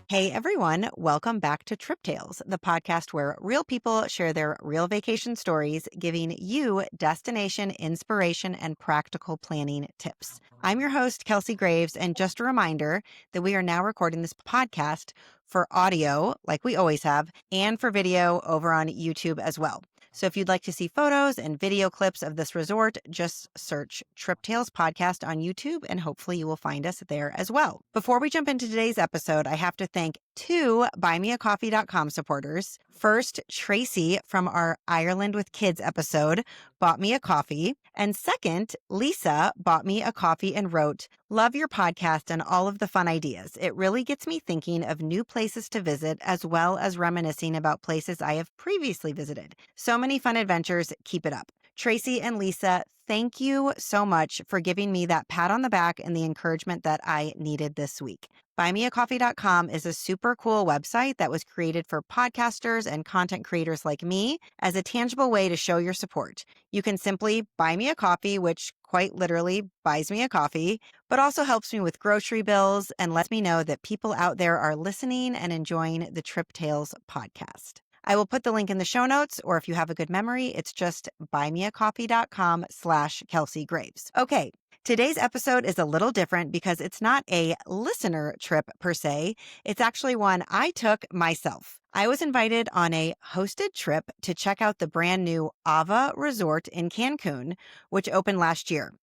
Hey everyone, welcome back to Trip Tales, the podcast where real people share their real vacation stories, giving you destination inspiration and practical planning tips. I'm your host, Kelsey Graves, and just a reminder that we are now recording this podcast for audio, like we always have, and for video over on YouTube as well. So if you'd like to see photos and video clips of this resort, just search Trip Tales Podcast on YouTube and hopefully you will find us there as well. Before we jump into today's episode, I have to thank two buymeacoffee.com supporters. First, Tracy from our Ireland with Kids episode bought me a coffee. And second, Lisa bought me a coffee and wrote, "Love your podcast and all of the fun ideas. It really gets me thinking of new places to visit as well as reminiscing about places I have previously visited. So many fun adventures. Keep it up." Tracy and Lisa, thank you so much for giving me that pat on the back and the encouragement that I needed this week. Buymeacoffee.com is a super cool website that was created for podcasters and content creators like me as a tangible way to show your support. You can simply buy me a coffee, which quite literally buys me a coffee, but also helps me with grocery bills and lets me know that people out there are listening and enjoying the Trip Tales podcast. I will put the link in the show notes, or if you have a good memory, it's just buymeacoffee.com/Kelsey Graves. Okay, today's episode is a little different because it's not a listener trip per se. It's actually one I took myself. I was invited on a hosted trip to check out the brand new Ava Resort in Cancun, which opened last year.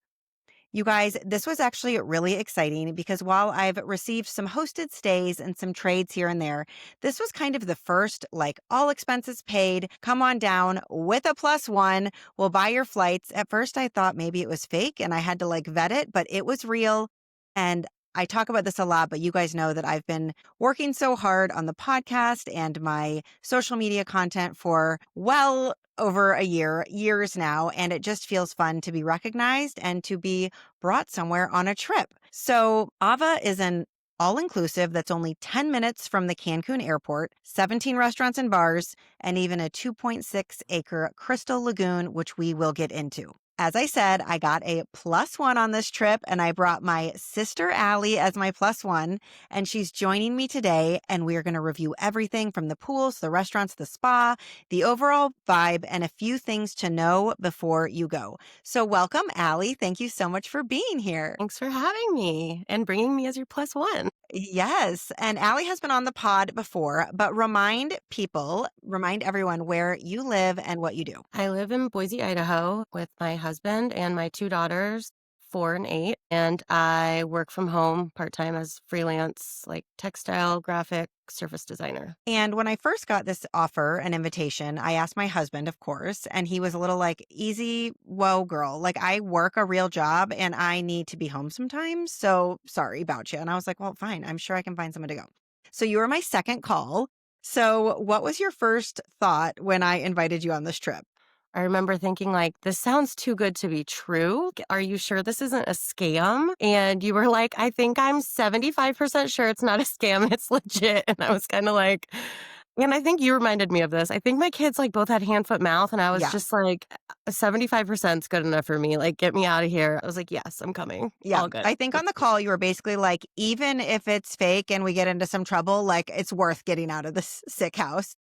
You guys, this was actually really exciting because while I've received some hosted stays and some trades here and there, this was kind of the first, like, all expenses paid, come on down with a +1, we'll buy your flights. At first, I thought maybe it was fake and I had to like vet it, but it was real. And I talk about this a lot, but you guys know that I've been working so hard on the podcast and my social media content for well over a years now, and it just feels fun to be recognized and to be brought somewhere on a trip. So Ava is an all-inclusive that's only 10 minutes from the Cancun airport, 17 restaurants and bars, and even a 2.6-acre crystal lagoon, which we will get into. As I said, I got a +1 on this trip and I brought my sister Allie as my +1, and she's joining me today. And we are going to review everything from the pools, the restaurants, the spa, the overall vibe, and a few things to know before you go. So welcome, Allie. Thank you so much for being here. Thanks for having me and bringing me as your +1. Yes. And Allie has been on the pod before, but remind everyone where you live and what you do. I live in Boise, Idaho with my husband and my two daughters, 4 and 8, and I work from home part-time as freelance, like textile, graphic, surface designer. And when I first got this offer, an invitation, I asked my husband, of course, and he was a little like, "Easy, whoa, girl. Like, I work a real job and I need to be home sometimes. So sorry about you." And I was like, "Well, fine. I'm sure I can find someone to go." So you were my second call. So what was your first thought when I invited you on this trip? I remember thinking, like, "This sounds too good to be true. Are you sure this isn't a scam?" And you were like, "I think I'm 75% sure it's not a scam. It's legit." And I was kind of like, and I think you reminded me of this. I think my kids like both had hand, foot, mouth, and I was Yeah. just like, 75% is good enough for me. Like, get me out of here. I was like, yes, I'm coming. Yeah. All good. I think on the call, you were basically like, even if it's fake and we get into some trouble, like, it's worth getting out of this sick house.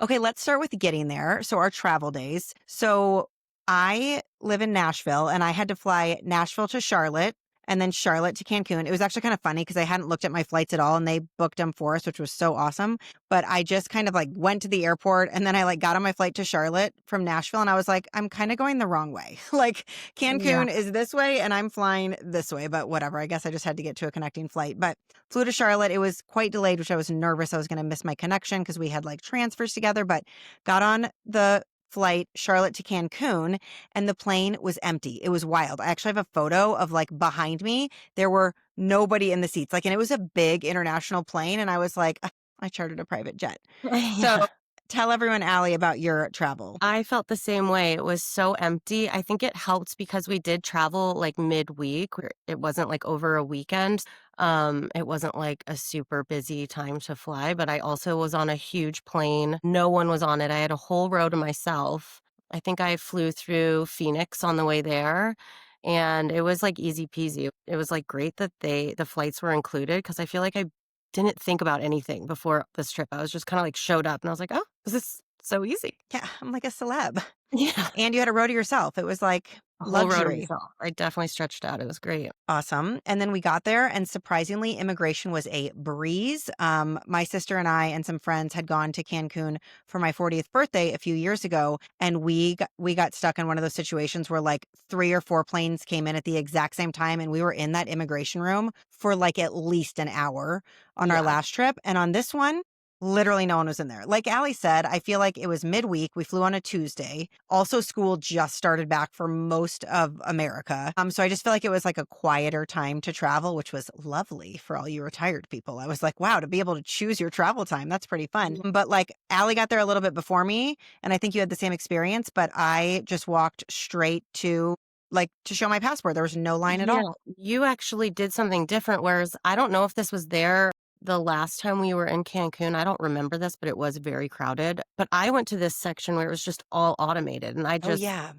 Okay, let's start with getting there. So our travel days. So I live in Nashville and I had to fly Nashville to Charlotte and then Charlotte to Cancun. It was actually kind of funny because I hadn't looked at my flights at all and they booked them for us, which was so awesome. But I just kind of like went to the airport and then I like got on my flight to Charlotte from Nashville and I was like, I'm kind of going the wrong way. Like Yeah. Cancun is this way and I'm flying this way, but whatever. I guess I just had to get to a connecting flight. But flew to Charlotte. It was quite delayed, which I was nervous I was going to miss my connection because we had like transfers together, but got on the flight Charlotte to Cancun and the plane was empty. It was wild. I actually have a photo of like behind me. There were nobody in the seats. Like, and it was a big international plane. And I was like, "Ugh, I chartered a private jet." Yeah. So tell everyone, Allie, about your travel. I felt the same way. It was so empty. I think it helped because we did travel like midweek. It wasn't like over a weekend. It wasn't like a super busy time to fly, but I also was on a huge plane. No one was on it. I had a whole row to myself. I think I flew through Phoenix on the way there. And it was like easy peasy. It was like great that the flights were included because I feel like I didn't think about anything before this trip. I was just kinda, like, showed up, and I was like, "Oh, this is so easy." Yeah, I'm like a celeb. Yeah. And you had a row to yourself. It was like A whole row to luxury. myself. I definitely stretched out. It was great. Awesome. And then we got there, and surprisingly, immigration was a breeze. My sister and I and some friends had gone to Cancun for my 40th birthday a few years ago, and we got stuck in one of those situations where like 3 or 4 planes came in at the exact same time, and we were in that immigration room for like at least an hour on our Yeah. last trip. And on this one, literally no one was in there. Like Allie said, I feel like it was midweek. We flew on a Tuesday. Also, school just started back for most of America. So I just feel like it was like a quieter time to travel, which was lovely for all you retired people. I was like, wow, to be able to choose your travel time, that's pretty fun. Yeah. But like Allie got there a little bit before me, and I think you had the same experience, but I just walked straight to like to show my passport. There was no line at Yeah, all. you actually did something different, whereas I don't know if this was there the last time we were in Cancun. I don't remember this, but it was very crowded. But I went to this section where it was just all automated, and I Oh, just yeah.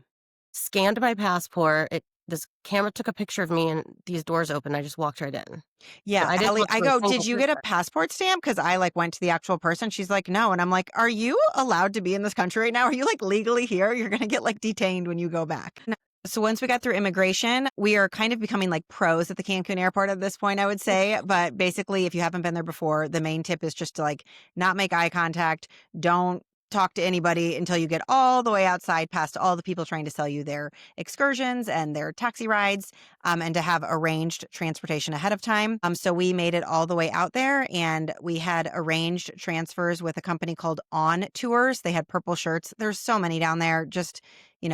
scanned my passport. This camera took a picture of me, and these doors opened. I just walked right in. So Yeah, I didn't Allie, talk I to a go, single "Did you get a person. passport stamp?" Because I, like, went to the actual person. She's like, "No." And I'm like, "Are you allowed to be in this country right now? Are you, like, legally here? You're gonna get, like, detained when you go back." No. So once we got through immigration, we are kind of becoming, like, pros at the Cancun airport at this point, I would say. But basically, if you haven't been there before, the main tip is just to, like, not make eye contact. Don't talk to anybody until you get all the way outside past all the people trying to sell you their excursions and their taxi rides, and to have arranged transportation ahead of time. So we made it all the way out there, and we had arranged transfers with a company called On Tours. They had purple shirts. There's so many down there. Just,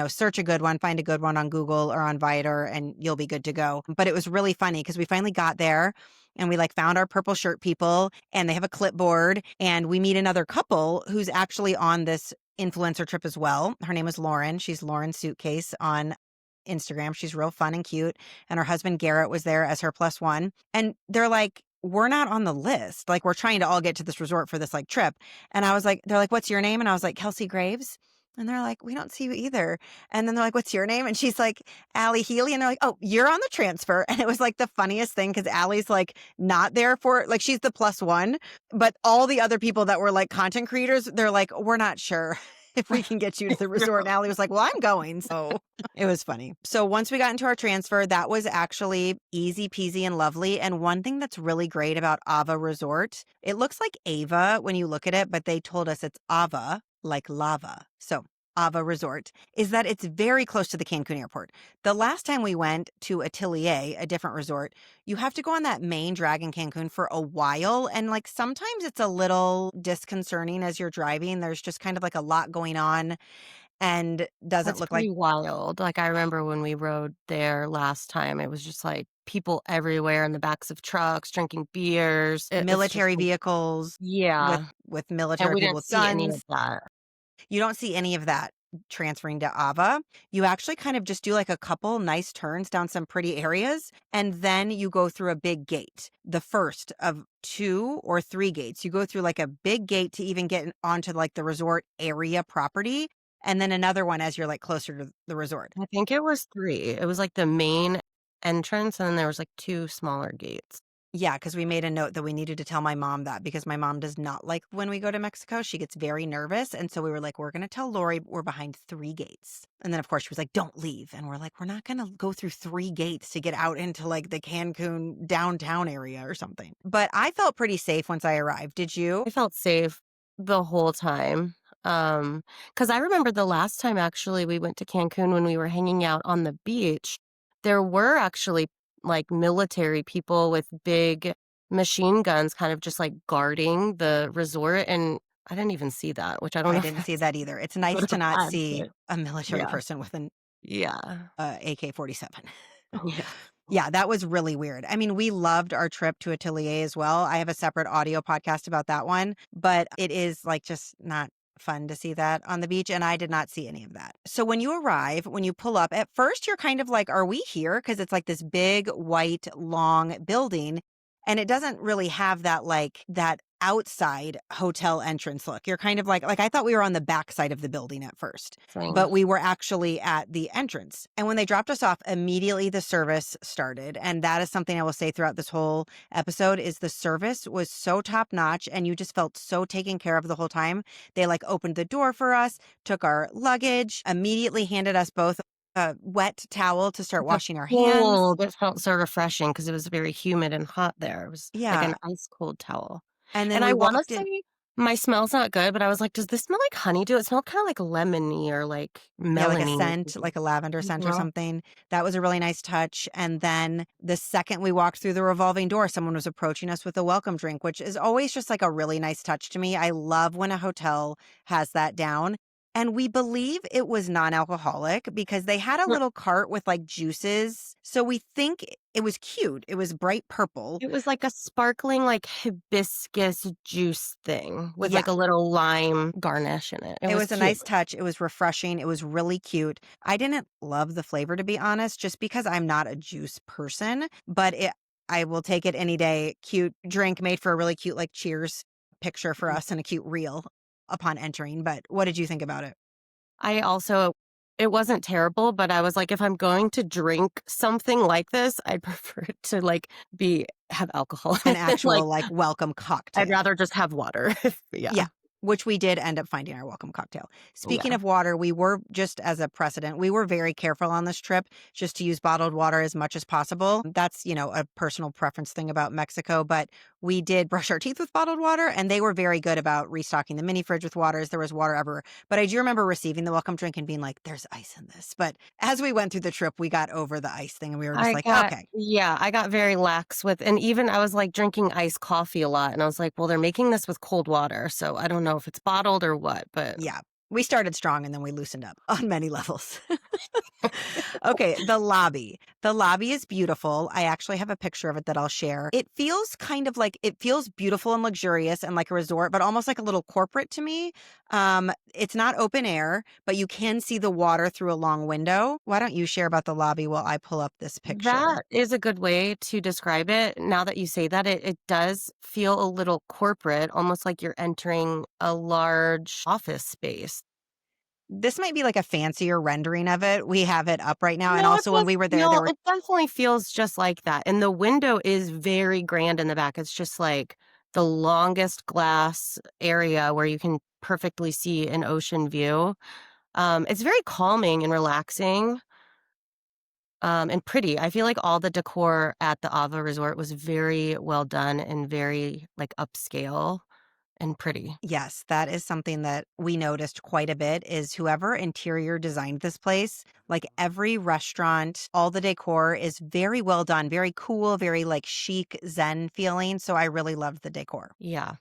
search a good one, find a good one on Google or on Viator, and you'll be good to go. But it was really funny because we finally got there and we like found our purple shirt people, and they have a clipboard, and we meet another couple who's actually on this influencer trip as well. Her name is Lauren. She's Lauren Suitcase on Instagram. She's real fun and cute. And her husband Garrett was there as her plus one. And they're like, we're not on the list. Like, we're trying to all get to this resort for this like trip. And I was like, they're like, what's your name? And I was like, Kelsey Graves. And they're like, we don't see you either. And then they're like, what's your name? And she's like, Allie Healy. And they're like, oh, you're on the transfer. And it was like the funniest thing because Allie's like not there for, like, she's the plus one. But all the other people that were like content creators, they're like, we're not sure if we can get you to the resort. And Allie was like, well, I'm going. So it was funny. So once we got into our transfer, that was actually easy peasy and lovely. And one thing that's really great about Ava Resort, it looks like Ava when you look at it, but they told us it's Ava, like lava. So Ava Resort is that it's very close to the Cancun airport. The last time we went to Atelier, a different resort, you have to go on that main drag in Cancun for a while. And like sometimes it's a little disconcerting as you're driving. There's just kind of like a lot going on and doesn't That's look like pretty wild. Like, I remember when we rode there last time, it was just, like, people everywhere in the backs of trucks drinking beers. It's just military like vehicles with yeah, with and military we people didn't with see any of guns. that. You don't see any of that transferring to Ava. You actually kind of just do like a couple nice turns down some pretty areas, and then you go through a big gate, the first of 2 or 3 gates. You go through like a big gate to even get onto like the resort area property, and then another one as you're like closer to the resort. I think it was 3. It was, like, the main entrance, and then there was, like, 2 smaller gates. Yeah, because we made a note that we needed to tell my mom that because my mom does not like when we go to Mexico. She gets very nervous. And so we were like, we're going to tell Lori we're behind 3 gates. And then, of course, she was like, don't leave. And we're like, we're not going to go through 3 gates to get out into like the Cancun downtown area or something. But I felt pretty safe once I arrived. Did you? I felt safe the whole time. Because I remember the last time actually we went to Cancun when we were hanging out on the beach, there were actually, like, military people with big machine guns kind of just, like, guarding the resort, and I didn't even see that, which I don't I know if didn't see that's that either. It's good nice to or not bad, see but a military yeah. person with an Yeah. AK-47. Yeah. Yeah, that was really weird. I mean, we loved our trip to Atelier as well. I have a separate audio podcast about that one, but it is like just not fun to see that on the beach. And I did not see any of that. So when you arrive, when you pull up, at first you're kind of like, are we here? Because it's like this big, white, long building. And it doesn't really have that like that outside hotel entrance look. You're kind of like I thought we were on the back side of the building at first, Same. but we were actually at the entrance. And when they dropped us off, immediately the service started. And that is something I will say throughout this whole episode is the service was so top notch and you just felt so taken care of the whole time. They like opened the door for us, took our luggage, immediately handed us both a wet towel to start The washing our hands. cold, it felt so refreshing because it was very humid and hot there. It was like an Yeah. ice cold towel. And then And we I wanna walked in. say my smell's not good, but I was like, "Does this smell like honeydew?" It smelled kinda like lemony or like Yeah, like a melony scent, maybe. like a lavender scent or Uh-huh. something. That was a really nice touch. And then the second we walked through the revolving door, someone was approaching us with a welcome drink, which is always just like a really nice touch to me. I love when a hotel has that down. And we believe it was non-alcoholic because they had a little cart with like juices. So we think it was cute. It was bright purple. It was like a sparkling, like, hibiscus juice thing with, Yeah. like, a little lime garnish in it. It It was was a cute. nice touch. It was refreshing. It was really cute. I didn't love the flavor, to be honest, just because I'm not a juice person, but I will take it any day. Cute drink made for a really cute, like, cheers picture for Mhm. us and a cute reel upon entering. But what did you think about it? I also it wasn't terrible, but I was like, if I'm going to drink something like this, I'd prefer it to, like, have alcohol An in it, like, actual, like, welcome I'd cocktail. rather just have water. Yeah, Yeah. which we did end up finding our welcome cocktail. Speaking Yeah. of water, we were just as a precedent, we were very careful on this trip just to use bottled water as much as possible. That's, a personal preference thing about Mexico, but we did brush our teeth with bottled water and they were very good about restocking the mini fridge with waters. There was water everywhere. But I do remember receiving the welcome drink and being like, there's ice in this. But as we went through the trip, we got over the ice thing and we were just like, okay, I got very lax with and even I was, like, drinking iced coffee a lot, and I was like, "Well, they're making this with cold water, so I don't know if it's bottled or what," but yeah. We started strong and then we loosened up on many levels. Okay, the lobby. The lobby is beautiful. I actually have a picture of it that I'll share. It feels kind of like it feels beautiful and luxurious and like a resort, but almost like a little corporate to me. It's not open air, but you can see the water through a long window. Why don't you share about the lobby while I pull up this picture? that is a good way to describe it. Now that you say that, it does feel a little corporate, almost like you're entering a large office space. This might be like a fancier rendering of it. We have it up right now. And No, also when we were there were it definitely feels just like that, and the window is very grand in the back. It's just like the longest glass area where you can perfectly see an ocean view. It's very calming and relaxing, and pretty. I feel like all the decor at the Ava Resort was very well done and very, like, upscale and pretty. Yes, that is something that we noticed quite a bit is whoever interior designed this place, like every restaurant, all the decor is very well done, very cool, very like chic zen feeling. So I really loved the decor. Yeah.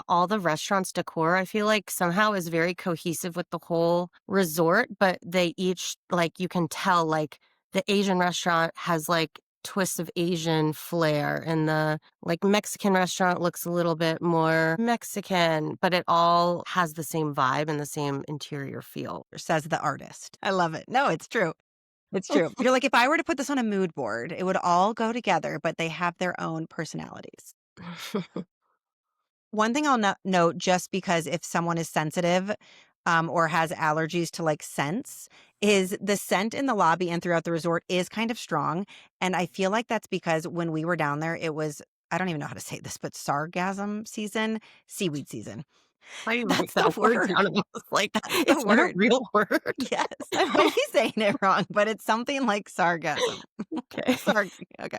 All the restaurants' decor, I feel like somehow is very cohesive with the whole resort, but they each like you can tell like the Asian restaurant has like twists of Asian flair and the like Mexican restaurant looks a little bit more Mexican, but it all has the same vibe and the same interior feel. Says the artist. I love it. No, it's true. It's true. You're like, if I were to put this on a mood board, it would all go together, but they have their own personalities. One thing I'll note just because if someone is sensitive, or has allergies to like scents, is the scent in the lobby and throughout the resort is kind of strong. And I feel like that's because when we were down there, it was, I don't even know how to say this, but sargasm season, seaweed season. Why you write That's the that word word. down and I was like, That's the "Is that a word. real word?" Yes. I might be saying it wrong, but it's something like sargasm. Okay. Okay.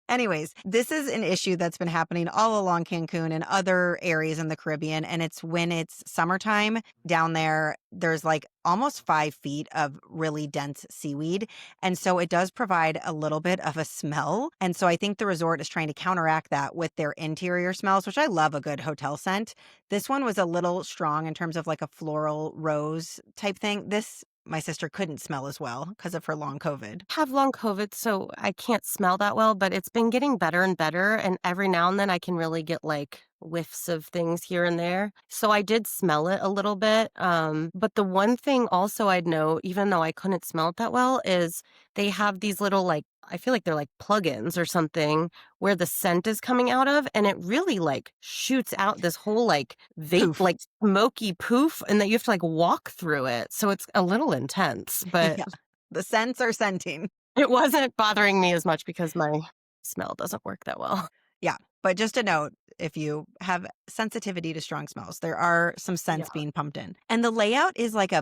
Anyways, this is an issue that's been happening all along Cancun and other areas in the Caribbean. And it's when it's summertime down there, there's like almost 5 feet of really dense seaweed. And so it does provide a little bit of a smell. And so I think the resort is trying to counteract that with their interior smells, which I love a good hotel scent. This one was a little strong in terms of like a floral rose type thing. This, my sister couldn't smell as well because of her long COVID. Have long COVID, so I can't smell that well, but it's been getting better and better, and every now and then I can really get, like, whiffs of things here and there. So I did smell it a little bit, but the one thing also I'd note, even though I couldn't smell it that well, is they have these little, like, I feel like they're like plugins or something where the scent is coming out of, and it really like shoots out this whole like vape, Poof. like smoky poof, and that you have to like walk through it. So it's a little intense, but Yeah. The scents are scenting. it wasn't bothering me as much because my smell doesn't work that well. Yeah. But just a note, if you have sensitivity to strong smells, there are some scents Yeah. being pumped in. And the layout is like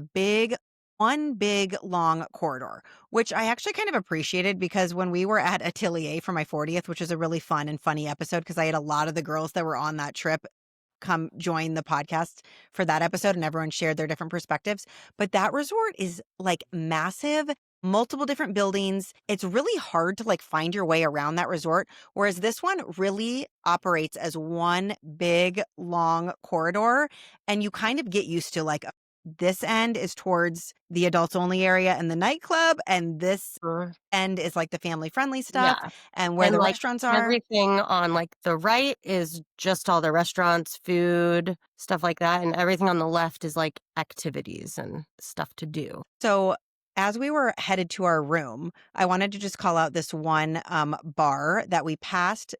one big long corridor, which I actually kind of appreciated because when we were at Atelier for my 40th, which is a really fun and funny episode because I had a lot of the girls that were on that trip come join the podcast for that episode and everyone shared their different perspectives. But that resort is like massive, multiple different buildings. It's really hard to like find your way around that resort. Whereas this one really operates as one big long corridor. And you kind of get used to like this end is towards the adults only area and the nightclub. And this Sure. end is like the family friendly stuff Yeah. and where And the like restaurants are. everything on like the right is just all the restaurants, food, stuff like that. And everything on the left is like activities and stuff to do. So as we were headed to our room, I wanted to just call out this one bar that we passed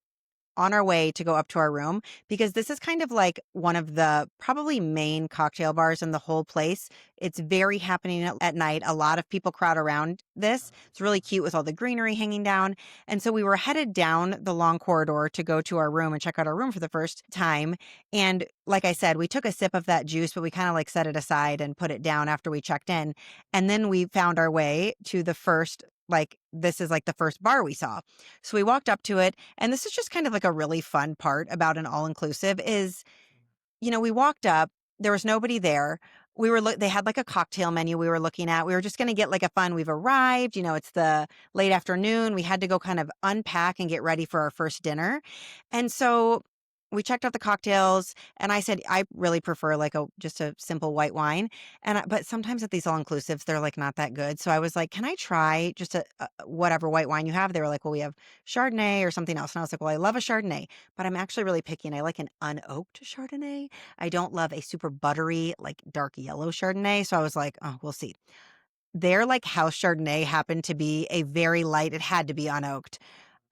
on our way to go up to our room because this is kind of like one of the probably main cocktail bars in the whole place. It's very happening at night. A lot of people crowd around this. It's really cute with all the greenery hanging down. And so we were headed down the long corridor to go to our room and check out our room for the first time. And like I said, we took a sip of that juice, but we kind of like set it aside and put it down after we checked in. And then we found our way to the first, like, this is like the first bar we saw. So we walked up to it. And this is just kind of like a really fun part about an all-inclusive is, we walked up, there was nobody there. They had like a cocktail menu we were looking at. We were just going to get like we've arrived, it's the late afternoon. We had to go kind of unpack and get ready for our first dinner. And so we checked out the cocktails and I said, I really prefer like just a simple white wine. But sometimes at these all inclusives, they're like not that good. So I was like, can I try just a whatever white wine you have? They were like, well, we have Chardonnay or something else. And I was like, well, I love a Chardonnay, but I'm actually really picky and I like an unoaked Chardonnay. I don't love a super buttery, like dark yellow Chardonnay. So I was like, oh, we'll see. Their like house Chardonnay happened to be a very light, it had to be unoaked.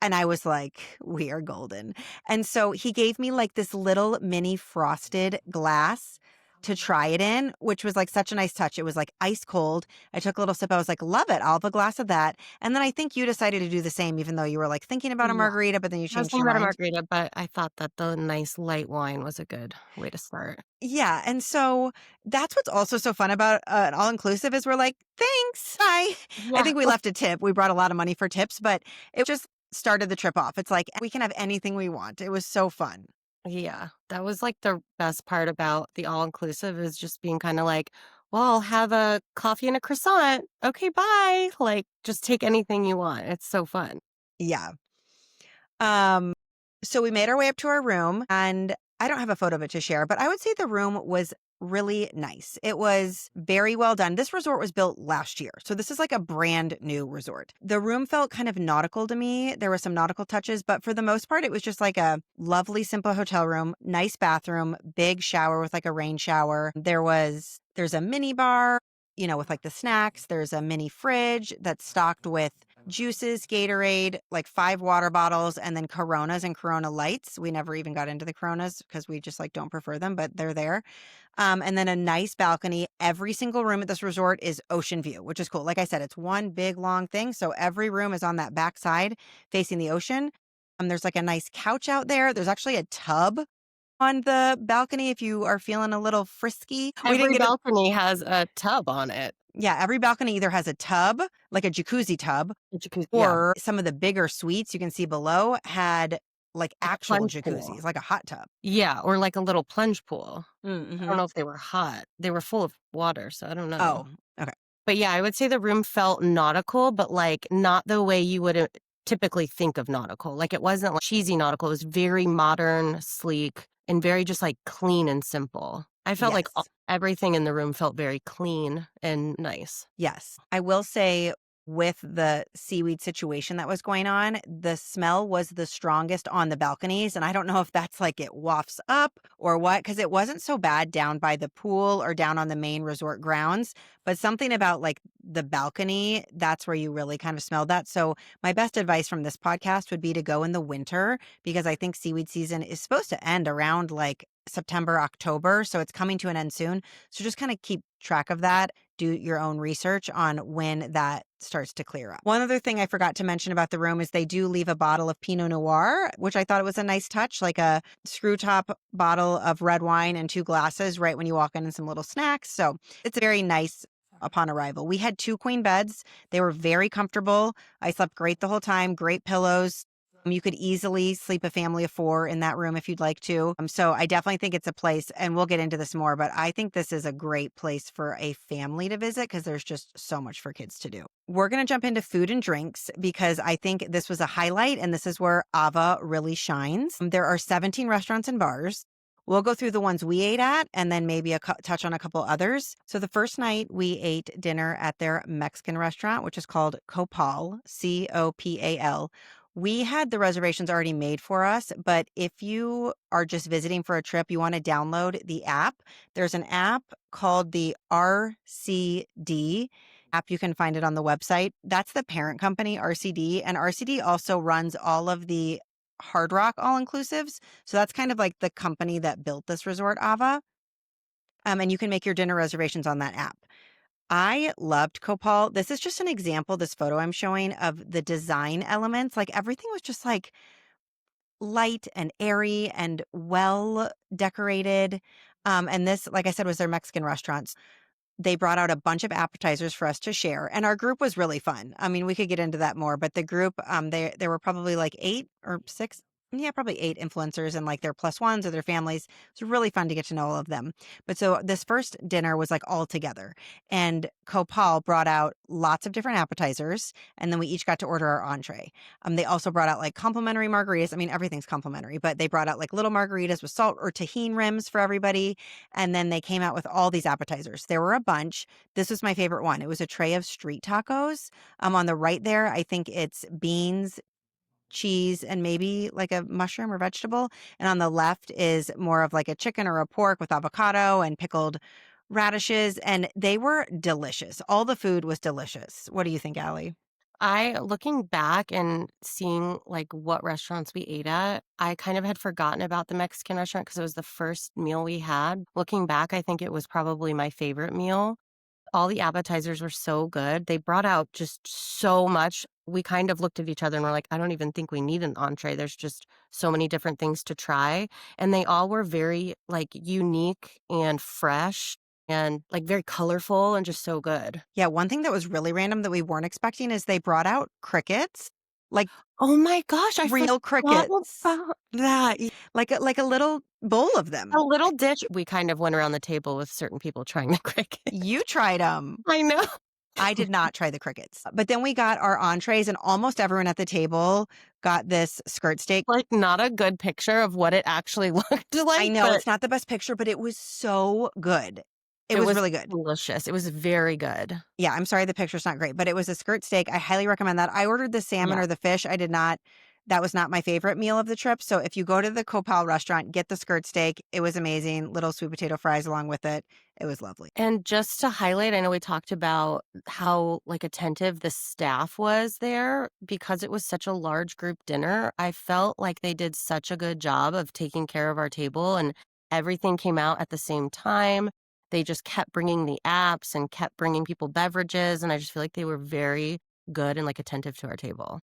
And I was like, we are golden. And so he gave me like this little mini frosted glass to try it in, which was like such a nice touch. It was like ice cold. I took a little sip. I was like, love it. I'll have a glass of that. And then I think you decided to do the same, even though you were like thinking about a Yeah. margarita, but then you I was changed thinking your about a mind. margarita, but I thought that the nice light wine was a good way to start. Yeah. And so that's what's also so fun about an all inclusive is we're like, thanks. Bye. I Yeah. think we left a tip. We brought a lot of money for tips, but it just started the trip off. It's like we can have anything we want. It was so fun. Yeah. That was like the best part about the all inclusive is just being kind of like, well, I'll have a coffee and a croissant. Okay, bye. Like, just take anything you want. It's so fun. Yeah. Um, so we made our way up to our room and I don't have a photo of it to share, but I would say the room was really nice. It was very well done. This resort was built last year. So this is like a brand new resort. The room felt kind of nautical to me. There were some nautical touches, but for the most part, it was just like a lovely, simple hotel room, nice bathroom, big shower with like a rain shower. There's a mini bar, with like the snacks. There's a mini fridge that's stocked with juices, Gatorade, like 5 water bottles, and then Coronas and Corona Lights. We never even got into the Coronas because we just like don't prefer them, but they're there. And then a nice balcony. Every single room at this resort is ocean view, which is cool. Like I said, it's one big long thing. So every room is on that back side facing the ocean. There's like a nice couch out there. There's actually a tub on the balcony if you are feeling a little frisky. We didn't Every get a balcony has a tub on it. Yeah, every balcony either has a tub, like a jacuzzi tub, Yeah. or some of the bigger suites you can see below had like Like a actual plunge pool. jacuzzis, like a hot tub. Yeah. Or like a little plunge pool. I don't Mm-hmm. know if they were hot. They were full of water. So I don't know. Oh, okay. But yeah, I would say the room felt nautical, but like not the way you would typically think of nautical. Like it wasn't like cheesy nautical. It was very modern, sleek, and very just like clean and simple. I felt like Yes. everything in the room felt very clean and nice. Yes. I will say with the seaweed situation that was going on, the smell was the strongest on the balconies. And I don't know if that's like it wafts up or what, because it wasn't so bad down by the pool or down on the main resort grounds, but something about like the balcony, that's where you really kind of smelled that. So my best advice from this podcast would be to go in the winter, because I think seaweed season is supposed to end around like September, October. So it's coming to an end soon. So just kind of keep track of that. Do your own research on when that starts to clear up. One other thing I forgot to mention about the room is they do leave a bottle of Pinot Noir, which I thought it was a nice touch, like a screw top bottle of red wine and 2 glasses right when you walk in and some little snacks. So it's very nice upon arrival. We had 2 queen beds. They were very comfortable. I slept great the whole time, great pillows. You could easily sleep a family of 4 in that room if you'd like to. So I definitely think it's a place, and we'll get into this more, but I think this is a great place for a family to visit because there's just so much for kids to do. We're going to jump into food and drinks because I think this was a highlight, and this is where Ava really shines. There are 17 restaurants and bars. We'll go through the ones we ate at and then maybe touch on a couple others. So the first night we ate dinner at their Mexican restaurant, which is called Copal, Copal. We had the reservations already made for us, but if you are just visiting for a trip, you want to download the app. There's an app called the RCD app. You can find it on the website. That's the parent company, RCD, and RCD also runs all of the Hard Rock All-Inclusives. So that's kind of like the company that built this resort, Ava. And you can make your dinner reservations on that app. I loved Copal. This is just an example, this photo I'm showing, of the design elements. Like everything was just like light and airy and well decorated. And this, like I said, was their Mexican restaurants. They brought out a bunch of appetizers for us to share, and our group was really fun. I mean, we could get into that more, but the group, there were probably like 8 or 6, yeah, probably 8 influencers and like their plus ones or their families. It was really fun to get to know all of them. But so this first dinner was like all together, and Copal brought out lots of different appetizers, and then we each got to order our entree. They also brought out like complimentary margaritas. I mean, everything's complimentary, but they brought out like little margaritas with salt or tahini rims for everybody. And then they came out with all these appetizers. There were a bunch. This was my favorite one. It was a tray of street tacos. On the right there, I think it's beans, cheese, and maybe like a mushroom or vegetable. And on the left is more of like a chicken or a pork with avocado and pickled radishes. And they were delicious. All the food was delicious. What do you think, Allie? Looking back and seeing, like, what restaurants we ate at, I kind of had forgotten about the Mexican restaurant because it was the first meal we had. Looking back, I think it was probably my favorite meal. All the appetizers were so good. They brought out just so much. We kind of looked at each other and were like, "I don't even think we need an entree. There's just so many different things to try." And they all were very, like, unique and fresh and, like, very colorful and just so good. Yeah, one thing that was really random that we weren't expecting is they brought out crickets, like Oh my gosh, I real forgot crickets. about that. Like a little bowl of A them. little dish. We kind of went around the table with certain people trying the cricket. You tried them. I know. I did not try the crickets. But then we got our entrees, and almost everyone at the table got this skirt steak. Like, not a good picture of what it actually looked I like, know but it's not the best picture, but it was so good. It it was was really good. delicious. It was very good. Yeah, I'm sorry the picture's not great, but it was a skirt steak. I highly recommend that. I ordered the salmon Yeah. or the fish. I did not. That was not my favorite meal of the trip. So if you go to the Copal restaurant, get the skirt steak. It was amazing. Little sweet potato fries along with it. It was lovely. And just to highlight, I know we talked about how, like, attentive the staff was there because it was such a large group dinner. I felt like they did such a good job of taking care of our table, and everything came out at the same time. They just kept bringing the apps and kept bringing people beverages, and I just feel like they were very good and, like, attentive to our table.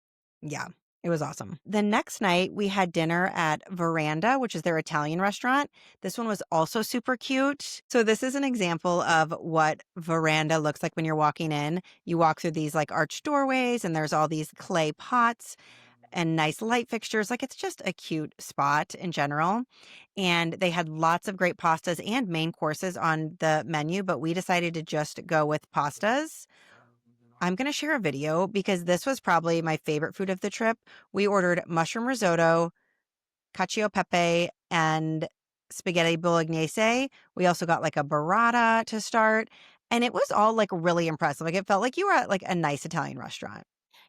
Yeah, it was awesome. The next night, we had dinner at Veranda, which is their Italian restaurant. This one was also super cute. So, this is an example of what Veranda looks like when you're walking in. You walk through these like arched doorways, and there's all these clay pots and nice light fixtures. Like, it's just a cute spot in general. And they had lots of great pastas and main courses on the menu, but we decided to just go with pastas. I'm going to share a video because this was probably my favorite food of the trip. We ordered mushroom risotto, cacio e pepe, and spaghetti bolognese. We also got like a burrata to start. And it was all, like, really impressive. Like, it felt like you were at, like, a nice Italian restaurant.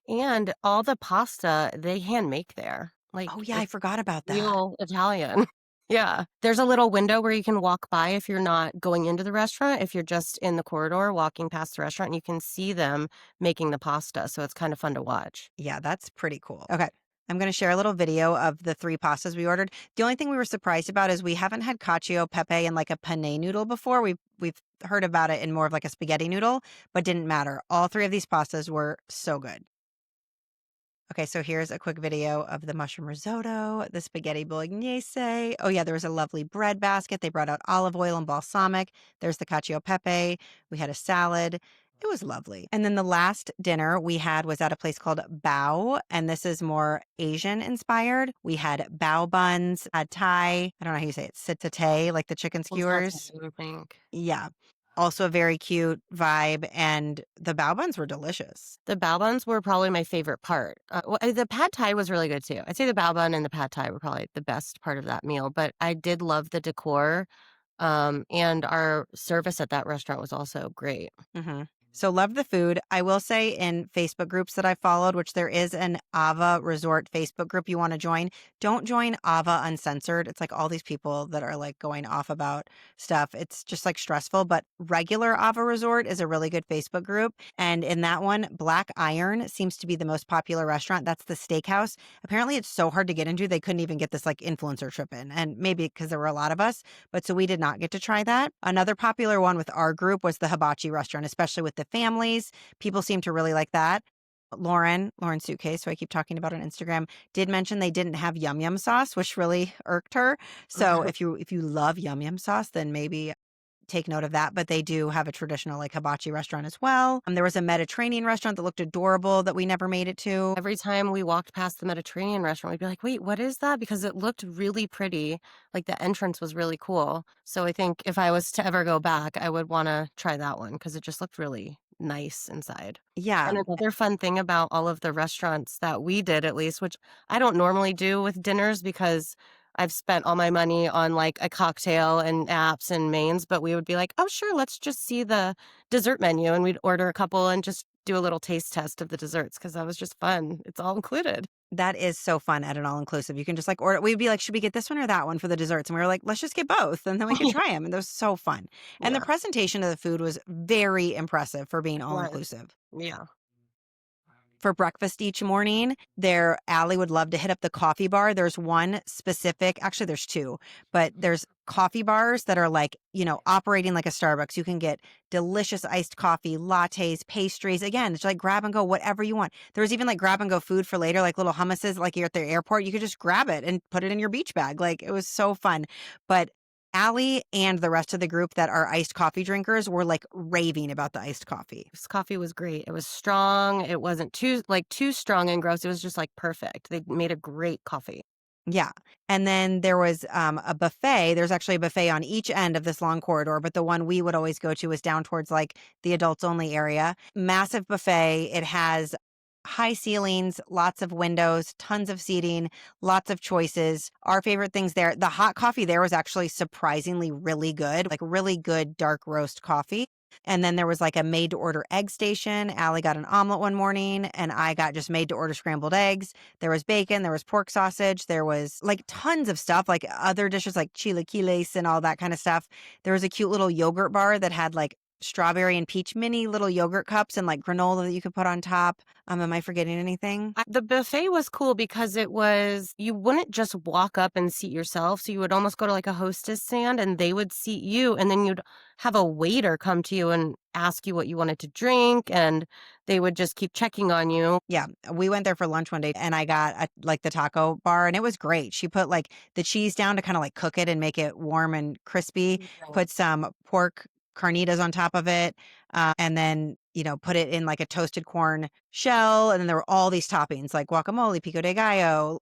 And all the pasta they hand make there. Oh, Like, yeah, I it's forgot about that. real Italian. Yeah. There's a little window where you can walk by if you're not going into the restaurant. If you're just in the corridor walking past the restaurant, you can see them making the pasta, so it's kind of fun to watch. Yeah, that's pretty cool. Okay. I'm going to share a little video of the 3 pastas we ordered. The only thing we were surprised about is we haven't had cacio pepe in like a penne noodle before. We've heard about it in more of like a spaghetti noodle, but didn't matter. All 3 of these pastas were so good. Okay, so here's a quick video of the mushroom risotto, the spaghetti bolognese. Oh, yeah, there was a lovely bread basket. They brought out olive oil and balsamic. There's the cacio pepe. We had a salad. It was lovely. And then the last dinner we had was at a place called Bao, and this is more Asian inspired. We had bao buns, pad thai. I don't know how you say it, satay, like the chicken It's not skewers. I think. Yeah. Also a very cute vibe, and the bao buns were delicious. The bao buns were probably my favorite part. The pad thai was really good too. I'd say the bao bun and the pad thai were probably the best part of that meal, but I did love the decor, and our service at that restaurant was also great. So love the food. I will say in Facebook groups that I followed, which there is an Ava Resort Facebook group you want to join, don't join Ava Uncensored. It's like all these people that are like going off about stuff. It's just like stressful, but regular Ava Resort is a really good Facebook group. And in that one, Black Iron seems to be the most popular restaurant. That's the steakhouse. Apparently it's so hard to get into. They couldn't even get this like influencer trip in. And maybe because there were a lot of us, but so we did not get to try that. Another popular one with our group was the hibachi restaurant, especially with the families. People seem to really like that. Lauren Suitcase, who I keep talking about on Instagram, did mention they didn't have yum yum sauce, which really irked her. So if you love yum yum sauce, then maybe take note of that. But they do have a traditional like hibachi restaurant as well. There was a Mediterranean restaurant that looked adorable that we never made it to. Every time we walked past the Mediterranean restaurant, we'd be like, "Wait, what is that?" Because it looked really pretty. Like the entrance was really cool. So I think if I was to ever go back, I would want to try that one because it just looked really nice inside. Yeah. And another fun thing about all of the restaurants that we did, at least, which I don't normally do with dinners because I've spent all my money on like a cocktail and apps and mains, but we would be like, oh, sure, let's just see the dessert menu. And we'd order a couple and just do a little taste test of the desserts because that was just fun. It's all included. That is so fun at an all-inclusive. You can just like order. We'd be like, should we get this one or that one for the desserts? And we were like, let's just get both. And then we could try them. And it was so fun. And the Yeah, presentation of the food was very impressive for being it was. all-inclusive. Yeah. For breakfast each morning, Allie would love to hit up the coffee bar. There's one specific, actually there's 2, but there's coffee bars that are like, operating like a Starbucks. You can get delicious iced coffee, lattes, pastries. Again, it's like grab and go, whatever you want. There's even like grab and go food for later, like little hummuses, like you're at the airport. You could just grab it and put it in your beach bag. Like it was so fun. But Allie and the rest of the group that are iced coffee drinkers were like raving about the iced coffee. This coffee was great. It was strong. It wasn't too strong and gross. It was just like perfect. They made a great coffee. Yeah. And then there was a buffet. There's actually a buffet on each end of this long corridor, but the one we would always go to was down towards like the adults only area. Massive buffet. It has high ceilings, lots of windows, tons of seating, lots of choices. Our favorite things there, the hot coffee there was actually surprisingly really good, like really good dark roast coffee. And then there was like a made to order egg station. Allie got an omelet one morning and I got just made to order scrambled eggs. There was bacon, there was pork sausage, there was like tons of stuff, like other dishes like chilaquiles and all that kind of stuff. There was a cute little yogurt bar that had like strawberry and peach mini little yogurt cups and like granola that you could put on top. Am I forgetting anything? The buffet was cool because you wouldn't just walk up and seat yourself. So you would almost go to like a hostess stand and they would seat you. And then you'd have a waiter come to you and ask you what you wanted to drink. And they would just keep checking on you. Yeah, we went there for lunch one day and I got like the taco bar and it was great. She put like the cheese down to kind of like cook it and make it warm and crispy, put some pork carnitas on top of it, and then, put it in like a toasted corn shell. And then there were all these toppings like guacamole, pico de gallo,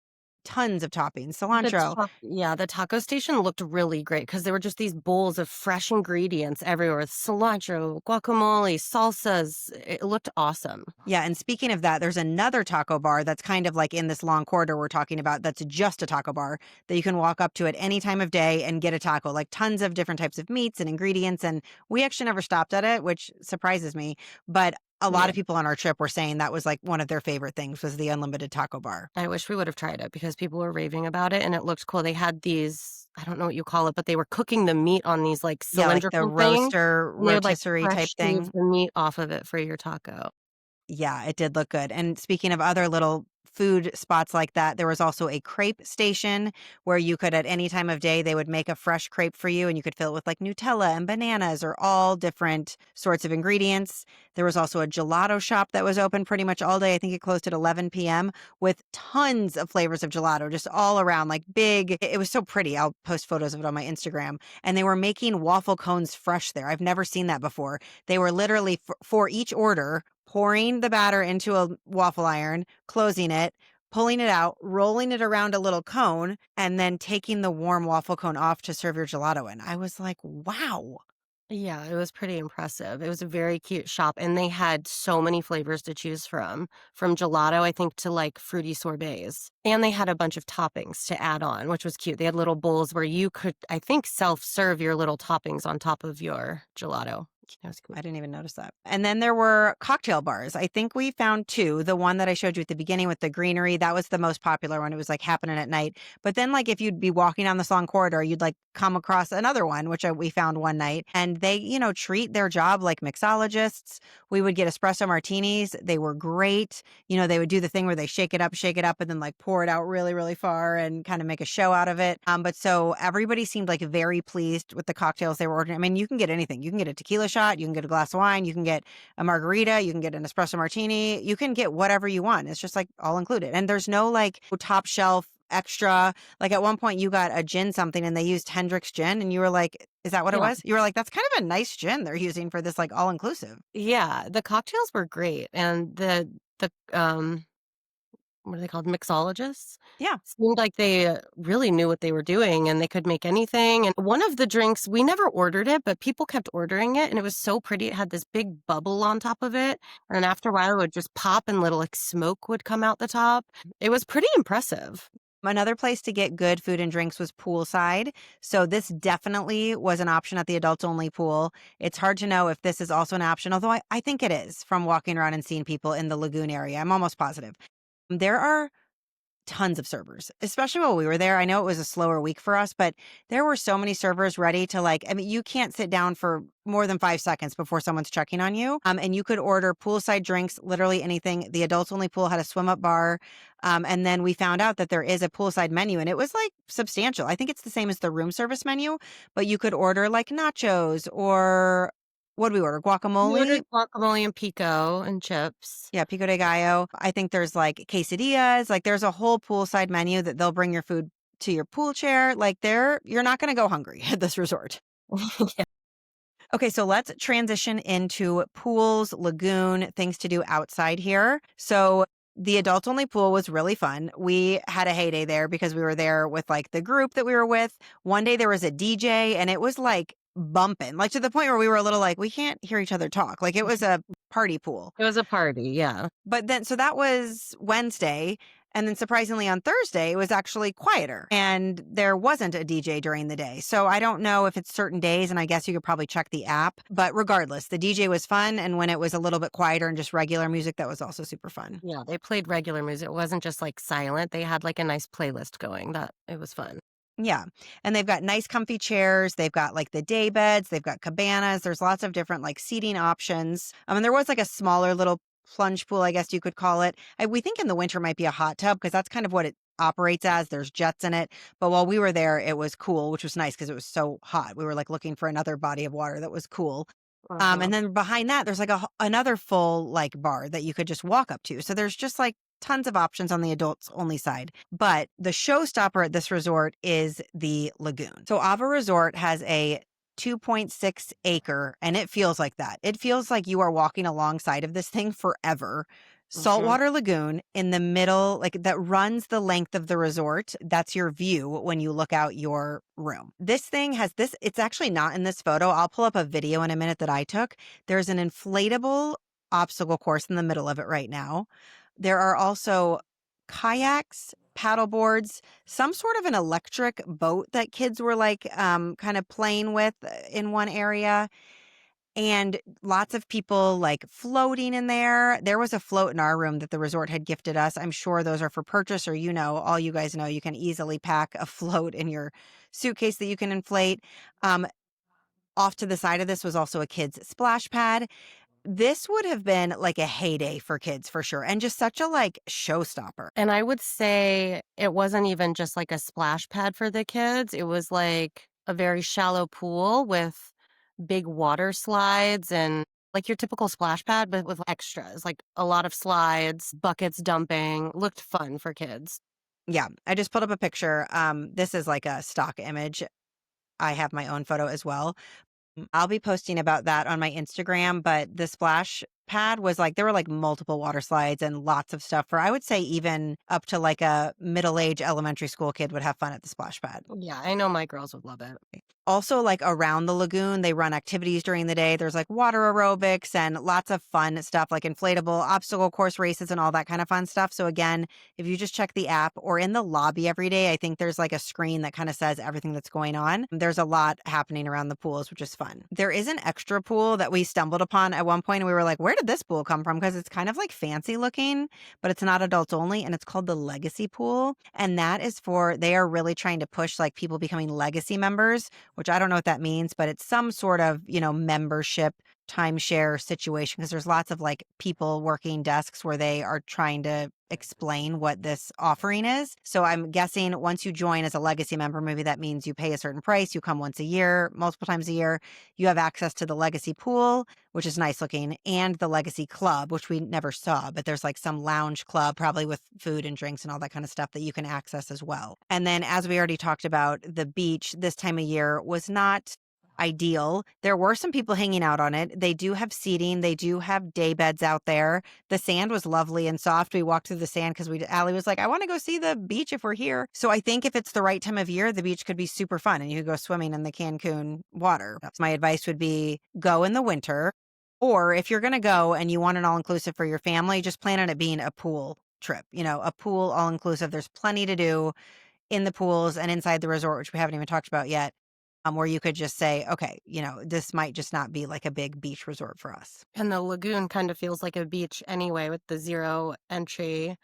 tons of toppings, The cilantro. yeah, the taco station looked really great because there were just these bowls of fresh ingredients everywhere, cilantro, guacamole, salsas. It looked awesome. Yeah, and speaking of that, there's another taco bar that's kind of like in this long corridor we're talking about that's just a taco bar that you can walk up to at any time of day and get a taco, like tons of different types of meats and ingredients. And we actually never stopped at it, which surprises me. But a lot Yeah. of people on our trip were saying that was like one of their favorite things was the unlimited taco bar. I wish we would have tried it because people were raving about it and it looked cool. They had these, I don't know what you call it, but they were cooking the meat on these like Yeah, like the cylindrical things roaster and they would like rotisserie type fresh shave thing. the meat off of it for your taco. Yeah, it did look good. And speaking of other little food spots like that, there was also a crepe station where you could, at any time of day, they would make a fresh crepe for you and you could fill it with like Nutella and bananas or all different sorts of ingredients. There was also a gelato shop that was open pretty much all day. I think it closed at 11 p.m. with tons of flavors of gelato just all around, like big. It was so pretty. I'll post photos of it on my Instagram. And they were making waffle cones fresh there. I've never seen that before. They were literally for each order pouring the batter into a waffle iron, closing it, pulling it out, rolling it around a little cone, and then taking the warm waffle cone off to serve your gelato in. I was like, wow. Yeah, it was pretty impressive. It was a very cute shop and they had so many flavors to choose from gelato, I think, to like fruity sorbets. And they had a bunch of toppings to add on, which was cute. They had little bowls where you could, I think, self-serve your little toppings on top of your gelato. That was cool. I didn't even notice that. And then there were cocktail bars. I think we found two. The one that I showed you at the beginning with the greenery, that was the most popular one. It was like happening at night. But then, like, if you'd be walking down this long corridor, you'd like come across another one, which we found one night. And they, treat their job like mixologists. We would get espresso martinis. They were great. They would do the thing where they shake it up, and then like pour it out really, really far and kind of make a show out of it. But so everybody seemed like very pleased with the cocktails they were ordering. I mean, you can get anything. You can get a tequila shot. You can get a glass of wine. You can get a margarita. You can get an espresso martini. You can get whatever you want. It's just like all included. And there's no like top shelf extra. Like at one point you got a gin something and they used Hendrick's gin and you were like, is that what it Yeah. was? You were like, that's kind of a nice gin they're using for this like all inclusive. Yeah, the cocktails were great and the what are they called? Mixologists? Yeah. Seemed like they really knew what they were doing and they could make anything. And one of the drinks, we never ordered it, but people kept ordering it and it was so pretty. It had this big bubble on top of it. And after a while, it would just pop and little like smoke would come out the top. It was pretty impressive. Another place to get good food and drinks was poolside. So this definitely was an option at the adults only pool. It's hard to know if this is also an option, although I think it is from walking around and seeing people in the Lagoon area. I'm almost positive. There are tons of servers, especially while we were there. I know it was a slower week for us, but there were so many servers ready to you can't sit down for more than 5 seconds before someone's checking on you. And you could order poolside drinks, literally anything. The adults only pool had a swim up bar. And then we found out that there is a poolside menu and it was like substantial. I think it's the same as the room service menu, but you could order like nachos or what did we order? We Guacamole. ordered guacamole and pico and chips. Yeah, pico de gallo. I think there's like quesadillas. Like there's a whole poolside menu that they'll bring your food to your pool chair. Like you're not going to go hungry at this resort. Yeah. Okay, so let's transition into pools, lagoon, things to do outside here. So the adults only pool was really fun. We had a heyday there because we were there with like the group that we were with. One day there was a DJ and it was like bumping, like to the point where we were a little like, we can't hear each other talk. Like it was a party pool. It was a party, yeah. But then, so that was Wednesday. And then surprisingly on Thursday, it was actually quieter and there wasn't a DJ during the day. So I don't know if it's certain days and I guess you could probably check the app, but regardless, the DJ was fun. And when it was a little bit quieter and just regular music, that was also super fun. Yeah, they played regular music. It wasn't just like silent. They had like a nice playlist going. That it was fun. Yeah. And they've got nice comfy chairs. They've got like the day beds. They've got cabanas. There's lots of different like seating options. And there was like a smaller little plunge pool, I guess you could call it. We think in the winter might be a hot tub because that's kind of what it operates as. There's jets in it. But while we were there, it was cool, which was nice because it was so hot. We were like looking for another body of water that was cool. And then behind that, there's like another full like bar that you could just walk up to. So there's just like tons of options on the adults only side. But the showstopper at this resort is the lagoon. So Ava Resort has a 2.6 acre and it feels like that. It feels like you are walking alongside of this thing forever. Mhm. Saltwater lagoon in the middle, like that runs the length of the resort. That's your view when you look out your room. This thing has this, it's actually not in this photo. I'll pull up a video in a minute that I took. There's an inflatable obstacle course in the middle of it right now. There are also kayaks, paddle boards, some sort of an electric boat that kids were like kind of playing with in one area, and lots of people like floating in there. There was a float in our room that the resort had gifted us. I'm sure those are for purchase, or all you guys know, you can easily pack a float in your suitcase that you can inflate. Um, Off to the side of this was also a kid's splash pad. This would have been like a heyday for kids for sure, and just such a like showstopper. And I would say it wasn't even just like a splash pad for the kids. It was like a very shallow pool with big water slides and like your typical splash pad, but with extras, like a lot of slides, buckets dumping. Looked fun for kids. Yeah, I just pulled up a picture. This is like a stock image. I have my own photo as well. I'll be posting about that on my Instagram, but the splash pad was like there were like multiple water slides and lots of stuff for I would say even up to like a middle-aged elementary school kid would have fun at the splash pad. Yeah, I know my girls would love it. Also, like around the lagoon, they run activities during the day. There's like water aerobics and lots of fun stuff like inflatable obstacle course races and all that kind of fun stuff. So, again, if you just check the app or in the lobby every day, I think there's like a screen that kind of says everything that's going on. There's a lot happening around the pools, which is fun. There is an extra pool that we stumbled upon at one point, and we were like, where did this pool come from? Because it's kind of like fancy looking, but it's not adults only. And it's called the Legacy Pool. And that is they are really trying to push like people becoming legacy members, which I don't know what that means, but it's some sort of, membership timeshare situation because there's lots of like people working desks where they are trying to explain what this offering is. So I'm guessing once you join as a legacy member, maybe that means you pay a certain price, you come once a year, multiple times a year, you have access to the legacy pool, which is nice looking, and the legacy club, which we never saw, but there's like some lounge club, probably with food and drinks and all that kind of stuff that you can access as well. And then, as we already talked about, the beach this time of year was not ideal. There were some people hanging out on it. They do have seating. They do have day beds out there. The sand was lovely and soft. We walked through the sand because Allie was like, I want to go see the beach if we're here. So I think if it's the right time of year, the beach could be super fun and you could go swimming in the Cancun water. My advice would be go in the winter, or if you're going to go and you want an all-inclusive for your family, just plan on it being a pool trip, a pool all-inclusive. There's plenty to do in the pools and inside the resort, which we haven't even talked about yet, where you could just say, okay, this might just not be like a big beach resort for us. And the lagoon kind of feels like a beach anyway with the zero entry.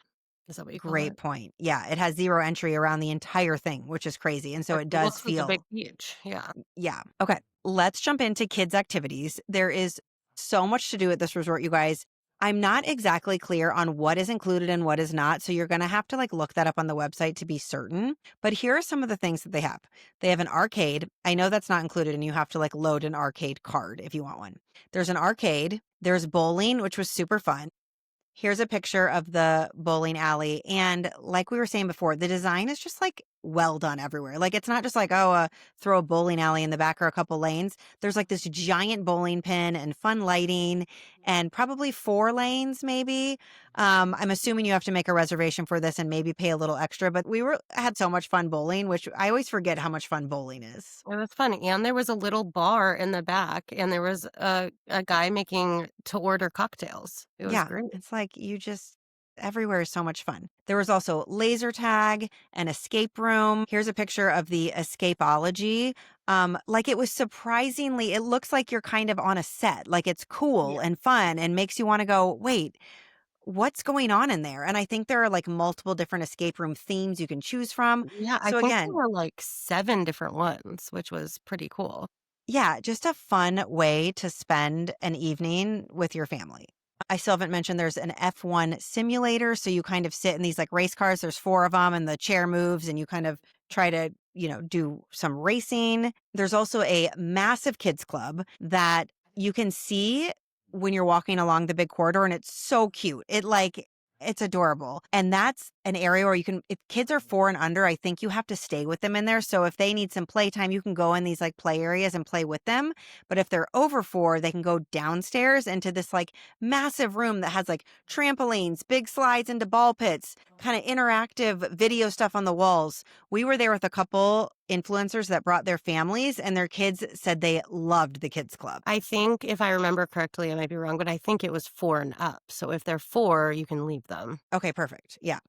Is that what you call Great it? point. Yeah, it has zero entry around the entire thing, which is crazy. And so It it does looks like a big feel, beach. Yeah. yeah. Okay, let's jump into kids' activities. There is so much to do at this resort, you guys. I'm not exactly clear on what is included and what is not. So you're going to have to like look that up on the website to be certain. But here are some of the things that they have. They have an arcade. I know that's not included and you have to like load an arcade card if you want one. There's an arcade. There's bowling, which was super fun. Here's a picture of the bowling alley. And like we were saying before, the design is just like well done everywhere. Like it's not just like, throw a bowling alley in the back or a couple lanes. There's like this giant bowling pin and fun lighting and probably 4 lanes maybe. I'm assuming you have to make a reservation for this and maybe pay a little extra, but had so much fun bowling, which I always forget how much fun bowling is. It was fun, and there was a little bar in the back, and there was a guy making to order cocktails. It was Yeah, great. it's like everywhere is so much fun. There was also laser tag, an escape room. Here's a picture of the escapology. Like it was it looks like you're kind of on a set. Like it's cool Yeah. and fun and makes you want to go, wait, what's going on in there? And I think there are like multiple different escape room themes you can choose from. Yeah, I So think there again, were, like, 7 different ones, which was pretty cool. yeah, just a fun way to spend an evening with your family. I still haven't mentioned there's an F1 simulator. So you kind of sit in these like race cars. There's 4 of them and the chair moves and you kind of try to, do some racing. There's also a massive kids club that you can see when you're walking along the big corridor and it's so cute. It's adorable. And that's an area where you can, if kids are 4 and under, I think you have to stay with them in there. So if they need some playtime, you can go in these like play areas and play with them. But if they're over 4, they can go downstairs into this like massive room that has like trampolines, big slides into ball pits, kind of interactive video stuff on the walls. We were there with a couple influencers that brought their families, and their kids said they loved the kids club. I think if I remember correctly, I might be wrong, but I think it was 4 and up. So if they're 4, you can leave them. Okay, perfect. Yeah.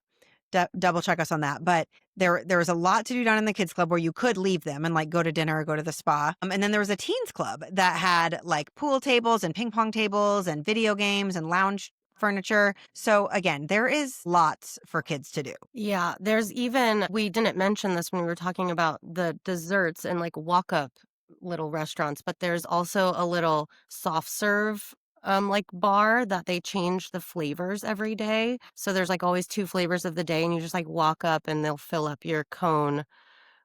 Double check us on that. But there was a lot to do down in the kids club where you could leave them and like go to dinner or go to the spa. And then there was a teens club that had like pool tables and ping pong tables and video games and lounge furniture. So again, there is lots for kids to do. Yeah, there's even, we didn't mention this when we were talking about the desserts and like walk up little restaurants, but there's also a little soft serve like bar that they change the flavors every day. So there's like always 2 flavors of the day, and you just like walk up and they'll fill up your cone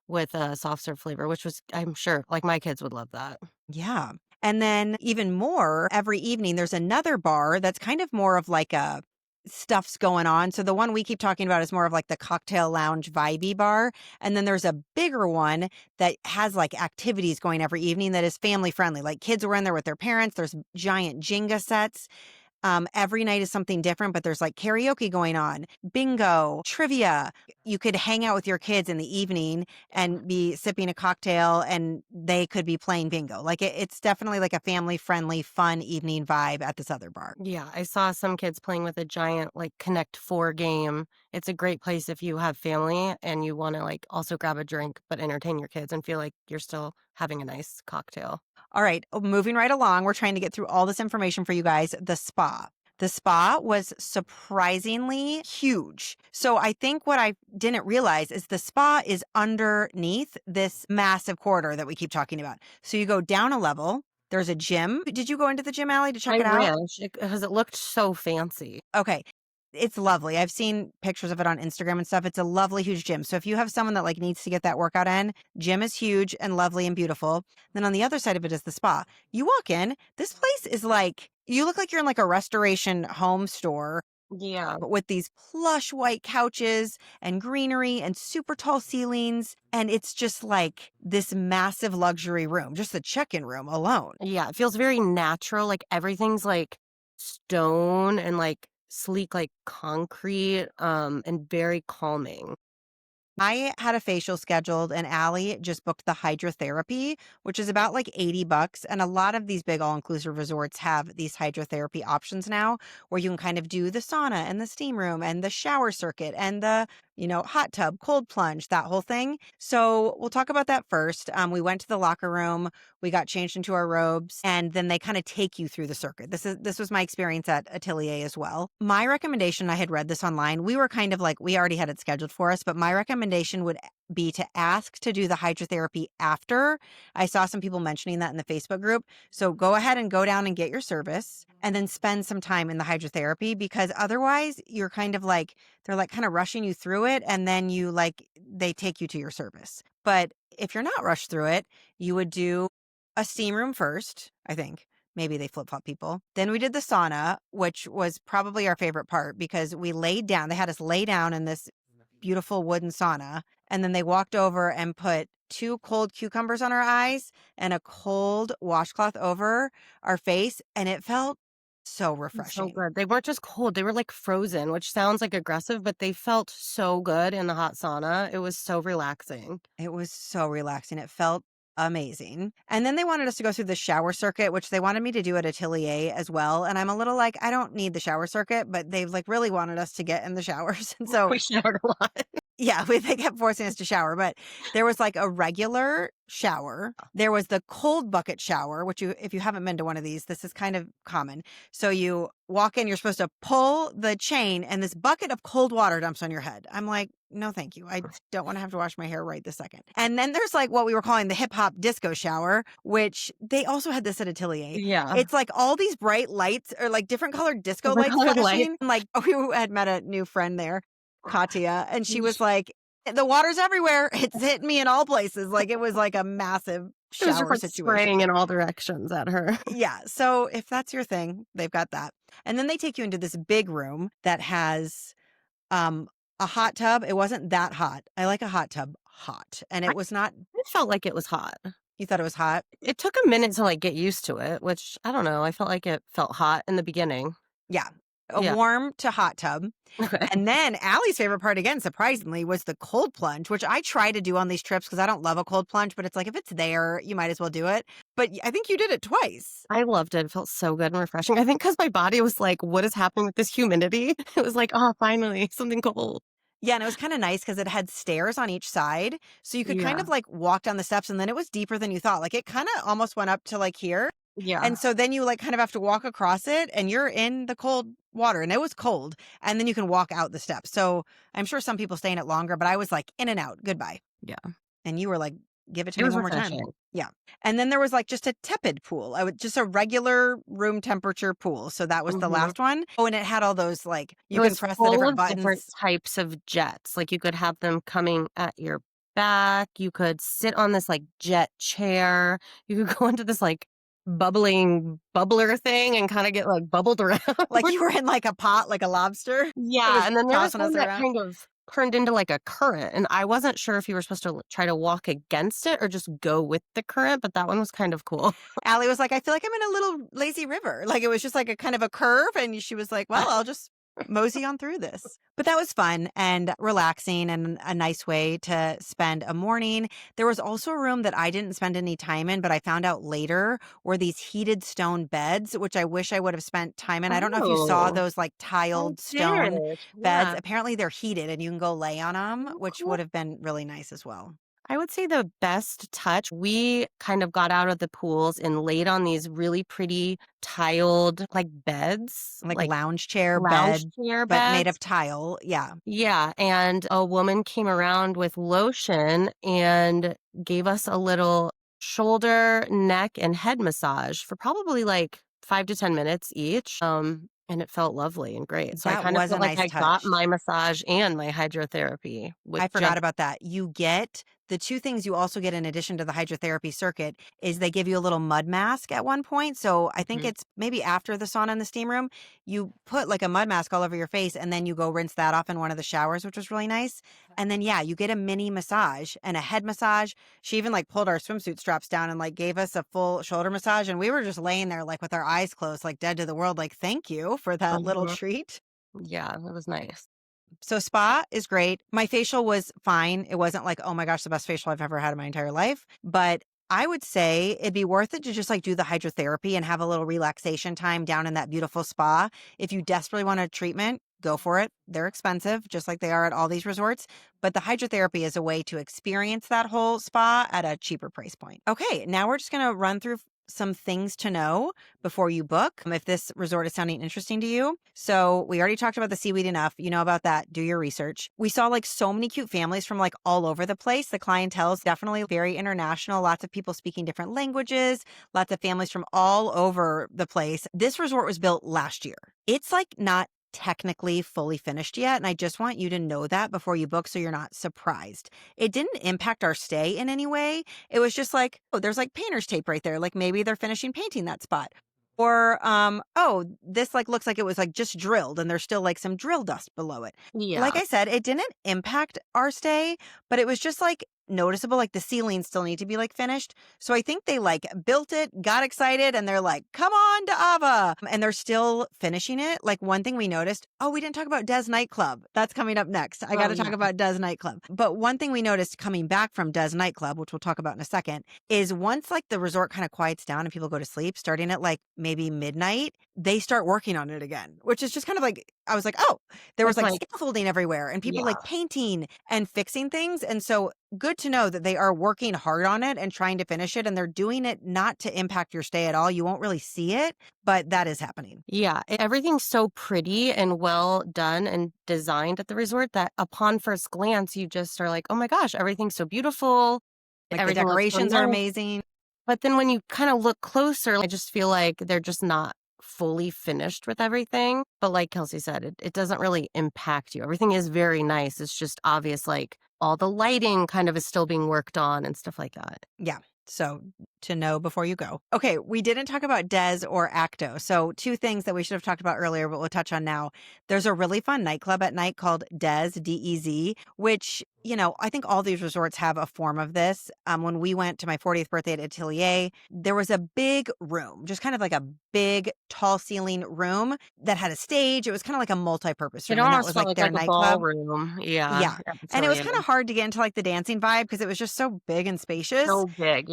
with a soft serve flavor, which was, I'm sure, like my kids would love that. Yeah. And then even more, every evening there's another bar that's kind of more of like a stuff's going on. So the one we keep talking about is more of like the cocktail lounge vibey bar. And then there's a bigger one that has like activities going every evening that is family friendly. Like kids are in there with their parents. There's giant Jenga sets. Every night is something different, but there's like karaoke going on, bingo, trivia. You could hang out with your kids in the evening and be sipping a cocktail, and they could be playing bingo. Like it's definitely like a family friendly, fun evening vibe at this other bar. Yeah, I saw some kids playing with a giant like Connect 4 game. It's a great place if you have family and you want to like also grab a drink but entertain your kids and feel like you're still having a nice cocktail. All right, moving right along. We're trying to get through all this information for you guys. The spa. The spa was surprisingly huge. So I think what I didn't realize is the spa is underneath this massive corridor that we keep talking about. So you go down a level. There's a gym. Did you go into the gym, Allie, to check I it out? wish because it looked so fancy. Okay. It's lovely. I've seen pictures of it on Instagram and stuff. It's a lovely, huge gym. So if you have someone that like needs to get that workout in, gym is huge and lovely and beautiful. Then on the other side of it is the spa. You walk in, this place is like, you look like you're in like a restoration home store Yeah. with these plush white couches and greenery and super tall ceilings. And it's just like this massive luxury room, just the check-in room alone. Yeah, it feels very natural. Like everything's like stone and like sleek like concrete and very calming. I had a facial scheduled, and Allie just booked the hydrotherapy, which is about like $80. And a lot of these big all-inclusive resorts have these hydrotherapy options now where you can kind of do the sauna and the steam room and the shower circuit and the, hot tub, cold plunge, that whole thing. So we'll talk about that first. We went to the locker room, we got changed into our robes, and then they kind of take you through the circuit. This was my experience at Atelier as well. My recommendation, I had read this online. We were kind of like, we already had it scheduled for us, but my recommendation would be to ask to do the hydrotherapy after. I saw some people mentioning that in the Facebook group. So go ahead and go down and get your service and then spend some time in the hydrotherapy, because otherwise you're kind of like, they're like kind of rushing you through it, and then they take you to your service. But if you're not rushed through it, you would do a steam room first, I think. Maybe they flip-flop people. Then we did the sauna, which was probably our favorite part because we laid down. They had us lay down in this beautiful wooden sauna. And then they walked over and put 2 cold cucumbers on our eyes and a cold washcloth over our face. And it felt so So refreshing. good. They weren't just cold, they were like frozen, which sounds like aggressive, but they felt so good in the hot sauna. It was so relaxing. It was so relaxing. It felt amazing. And then they wanted us to go through the shower circuit, which they wanted me to do at Atelier as well. And I'm a little like, I don't need the shower circuit, but they've like really wanted us to get in the showers. And so We showered a lot. yeah, they kept forcing us to shower, but there was like a regular shower. There was the cold bucket shower, which if you haven't been to one of these, this is kind of common. So you walk in, you're supposed to pull the chain and this bucket of cold water dumps on your head. I'm like, no, thank you. I don't want to have to wash my hair right this second. And then there's like what we were calling the hip hop disco shower, which they also had this at Atelier. Yeah. It's like all these bright lights or like different colored disco Different lights colored flashing. Like we had met a new friend there, Katya, and she was like, the water's everywhere. It's hitting me in all places. Like it was like a massive It was just shower like spraying situation. in all directions at her. Yeah. So if that's your thing, they've got that. And then they take you into this big room that has um a hot tub. It wasn't that hot. I like a hot tub hot. And I it was not, it felt like it was hot. you thought it was hot? It took a minute to, like, get used to it, which, I don't know, I felt like it felt hot in the beginning. Yeah. A Yeah. warm to hot tub. Okay. And then Allie's favorite part, again, surprisingly, was the cold plunge, which I try to do on these trips because I don't love a cold plunge, but it's like if it's there, you might as well do it. But I think you did it twice. I loved it. It felt so good and refreshing. I think because my body was like, "What is happening with this humidity?" It was like, "Oh, finally, something cold." Yeah, and it was kind of nice because it had stairs on each side. So you could kind Yeah. of like walk down the steps and then it was deeper than you thought. Like it kind of almost went up to like here. Yeah. And so then you like kind of have to walk across it and you're in the cold water and it was cold. And then you can walk out the steps. So I'm sure some people stay in it longer, but I was like in and out. Goodbye. Yeah. And you were like, give it to It me was one more time. refreshing. Yeah. And then there was like just a tepid pool. I would just a regular room temperature pool. So that was the Mhm. last one. Oh, and it had all those like It you can was press the full different of different buttons. types of jets. Like, you could have them coming at your back, you could sit on this, like, jet chair, you could go into this, like, bubbling bubbler thing and kinda get, like, bubbled around. Like you were in like a pot, like a lobster. It Yeah, was and then there was tossing us one that around. kind of turned into, like, a current, and I wasn't sure if you were supposed to try to walk against it or just go with the current, but that one was kind of cool. Allie was like, I feel like I'm in a little lazy river. Like it was just like a kind of a curve. And she was like, well, I'll just mosey on through this. But that was fun and relaxing and a nice way to spend a morning. There was also a room that I didn't spend any time in, but I found out later were these heated stone beds, which I wish I would have spent time in. I don't know if you saw Oh, those like I tiled stone did. beds. Yeah. Apparently they're heated and you can go lay on them, Oh, which cool. would have been really nice as well. I would say the best touch, we kind of got out of the pools and laid on these really pretty tiled, like, beds, Like like lounge chair lounge bed, chair but made of beds. tile. Yeah. Yeah, and a woman came around with lotion and gave us a little shoulder, neck, and head massage for probably, like, 5 to 10 minutes each, and it felt lovely and great. So I That kind of was a felt like nice I got touch. my massage and my hydrotherapy with I just forgot about that. You get the 2 things you also get in addition to the hydrotherapy circuit is they give you a little mud mask at one point. So I think Mhm. it's maybe after the sauna and the steam room, you put like a mud mask all over your face and then you go rinse that off in one of the showers, which was really nice. And then yeah, you get a mini massage and a head massage. She even like pulled our swimsuit straps down and like gave us a full shoulder massage and we were just laying there like with our eyes closed, like dead to the world, like thank you for that little Mhm. treat. Yeah, it was nice. So spa is great. My facial was fine. It wasn't like, oh my gosh, the best facial I've ever had in my entire life. But I would say it'd be worth it to just like do the hydrotherapy and have a little relaxation time down in that beautiful spa. If you desperately want a treatment, go for it. They're expensive, just like they are at all these resorts. But the hydrotherapy is a way to experience that whole spa at a cheaper price point. Okay, now we're just going to run through some things to know before you book if this resort is sounding interesting to you. So we already talked about the seaweed enough. You know about that. Do your research. We saw like so many cute families from like all over the place. The clientele is definitely very international. Lots of people speaking different languages, lots of families from all over the place. This resort was built last year. It's like not technically fully finished yet. And I just want you to know that before you book so you're not surprised. It didn't impact our stay in any way. It was just like, oh, there's like painter's tape right there. Like maybe they're finishing painting that spot. Or, oh, this like looks like it was like just drilled and there's still like some drill dust below it. Like Yeah. I said, it didn't impact our stay, but it was just like noticeable. Like the ceilings still need to be like finished. So I think they like built it, got excited, and they're like, come on to Ava. And they're still finishing it. Like one thing we noticed, oh, we didn't talk about Des nightclub. That's coming up next. I got Oh, to talk yeah. about Des nightclub. But one thing we noticed coming back from Des nightclub, which we'll talk about in a second, is once like the resort kind of quiets down and people go to sleep, starting at like maybe midnight, they start working on it again, which is just kind of like, I was like, oh, there was It's like like scaffolding everywhere and people yeah. like painting and fixing things. And so good to know that they are working hard on it and trying to finish it. And they're doing it not to impact your stay at all. You won't really see it, but that is happening. Yeah, everything's so pretty and well done and designed at the resort that upon first glance, you just are like, "Oh my gosh, everything's so beautiful. Like the Everything looks so decorations are nice." amazing. But then when you kinda look closer, I just feel like they're just not fully finished with everything. But like Kelsey said, it doesn't really impact you. Everything is very nice. It's just obvious, like, all the lighting kind of is still being worked on and stuff like that. Yeah. So to know before you go. Okay, we didn't talk about Des or Acto. So two things that we should have talked about earlier, but we'll touch on now. There's a really fun nightclub at night called Des, DEZ, which, I think all these resorts have a form of this. When we went to my 40th birthday at Atelier, there was a big room, just kind of like a big tall ceiling room that had a stage. It was kind of like a multi-purpose It room, and that almost was felt like like their a nightclub. ballroom. Yeah, Yeah. And it was Atelier. kind of hard to get into like the dancing vibe because it was just so big and spacious. So big.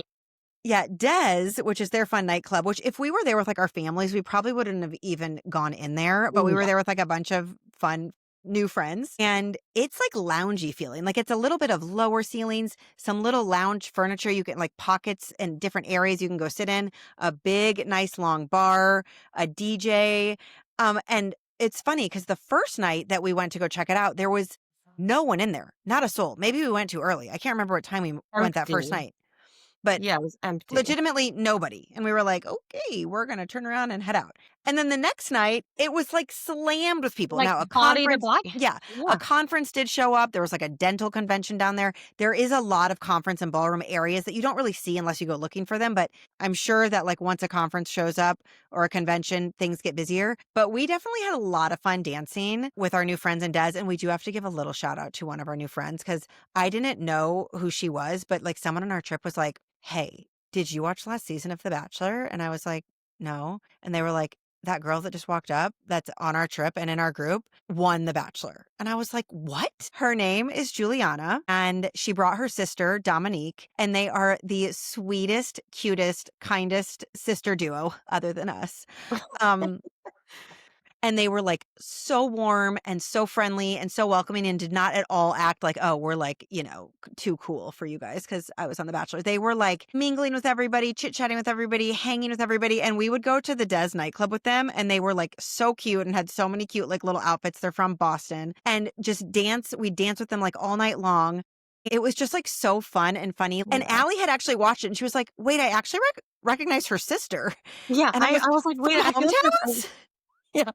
Yeah, Des, which is their fun nightclub, which if we were there with like our families, we probably wouldn't have even gone in there, but we were No. there with like a bunch of fun new friends. And it's like loungy feeling. Like it's a little bit of lower ceilings, some little lounge furniture. You can like pockets and different areas you can go sit in, a big, nice long bar, a DJ. And it's funny because the first night that we went to go check it out, there was no one in there, not a soul. Maybe we went too early. I can't remember what time we went that first Empty. night. But Yeah, it was empty. legitimately nobody. And we were like, okay, we're going to turn around and head out. And then the next night, it was like slammed with people. Like Now, body to body. a Yeah. conference did show up. There was like a dental convention down there. There is a lot of conference and ballroom areas that you don't really see unless you go looking for them. But I'm sure that like once a conference shows up or a convention, things get busier. But we definitely had a lot of fun dancing with our new friends in Des. And we do have to give a little shout out to one of our new friends because I didn't know who she was, but like someone on our trip was like, hey, did you watch last season of The Bachelor? And I was like, no. And they were like, that girl that just walked up that's on our trip and in our group won The Bachelor. And I was like, what? Her name is Juliana and she brought her sister, Dominique, and they are the sweetest, cutest, kindest sister duo other than us. Um, and they were like so warm and so friendly and so welcoming and did not at all act like, oh, we're like, too cool for you guys because I was on The Bachelor. They were like mingling with everybody, chit chatting with everybody, hanging with everybody. And we would go to the Des nightclub with them and they were like so cute and had so many cute like little outfits. They're from Boston and just dance. We danced with them like all night long. It was just like so fun and funny. And Yeah. Allie had actually watched it and she was like, wait, I actually recognize her sister. Yeah, And I I was was like, from "Wait, the I think hometowns. yeah.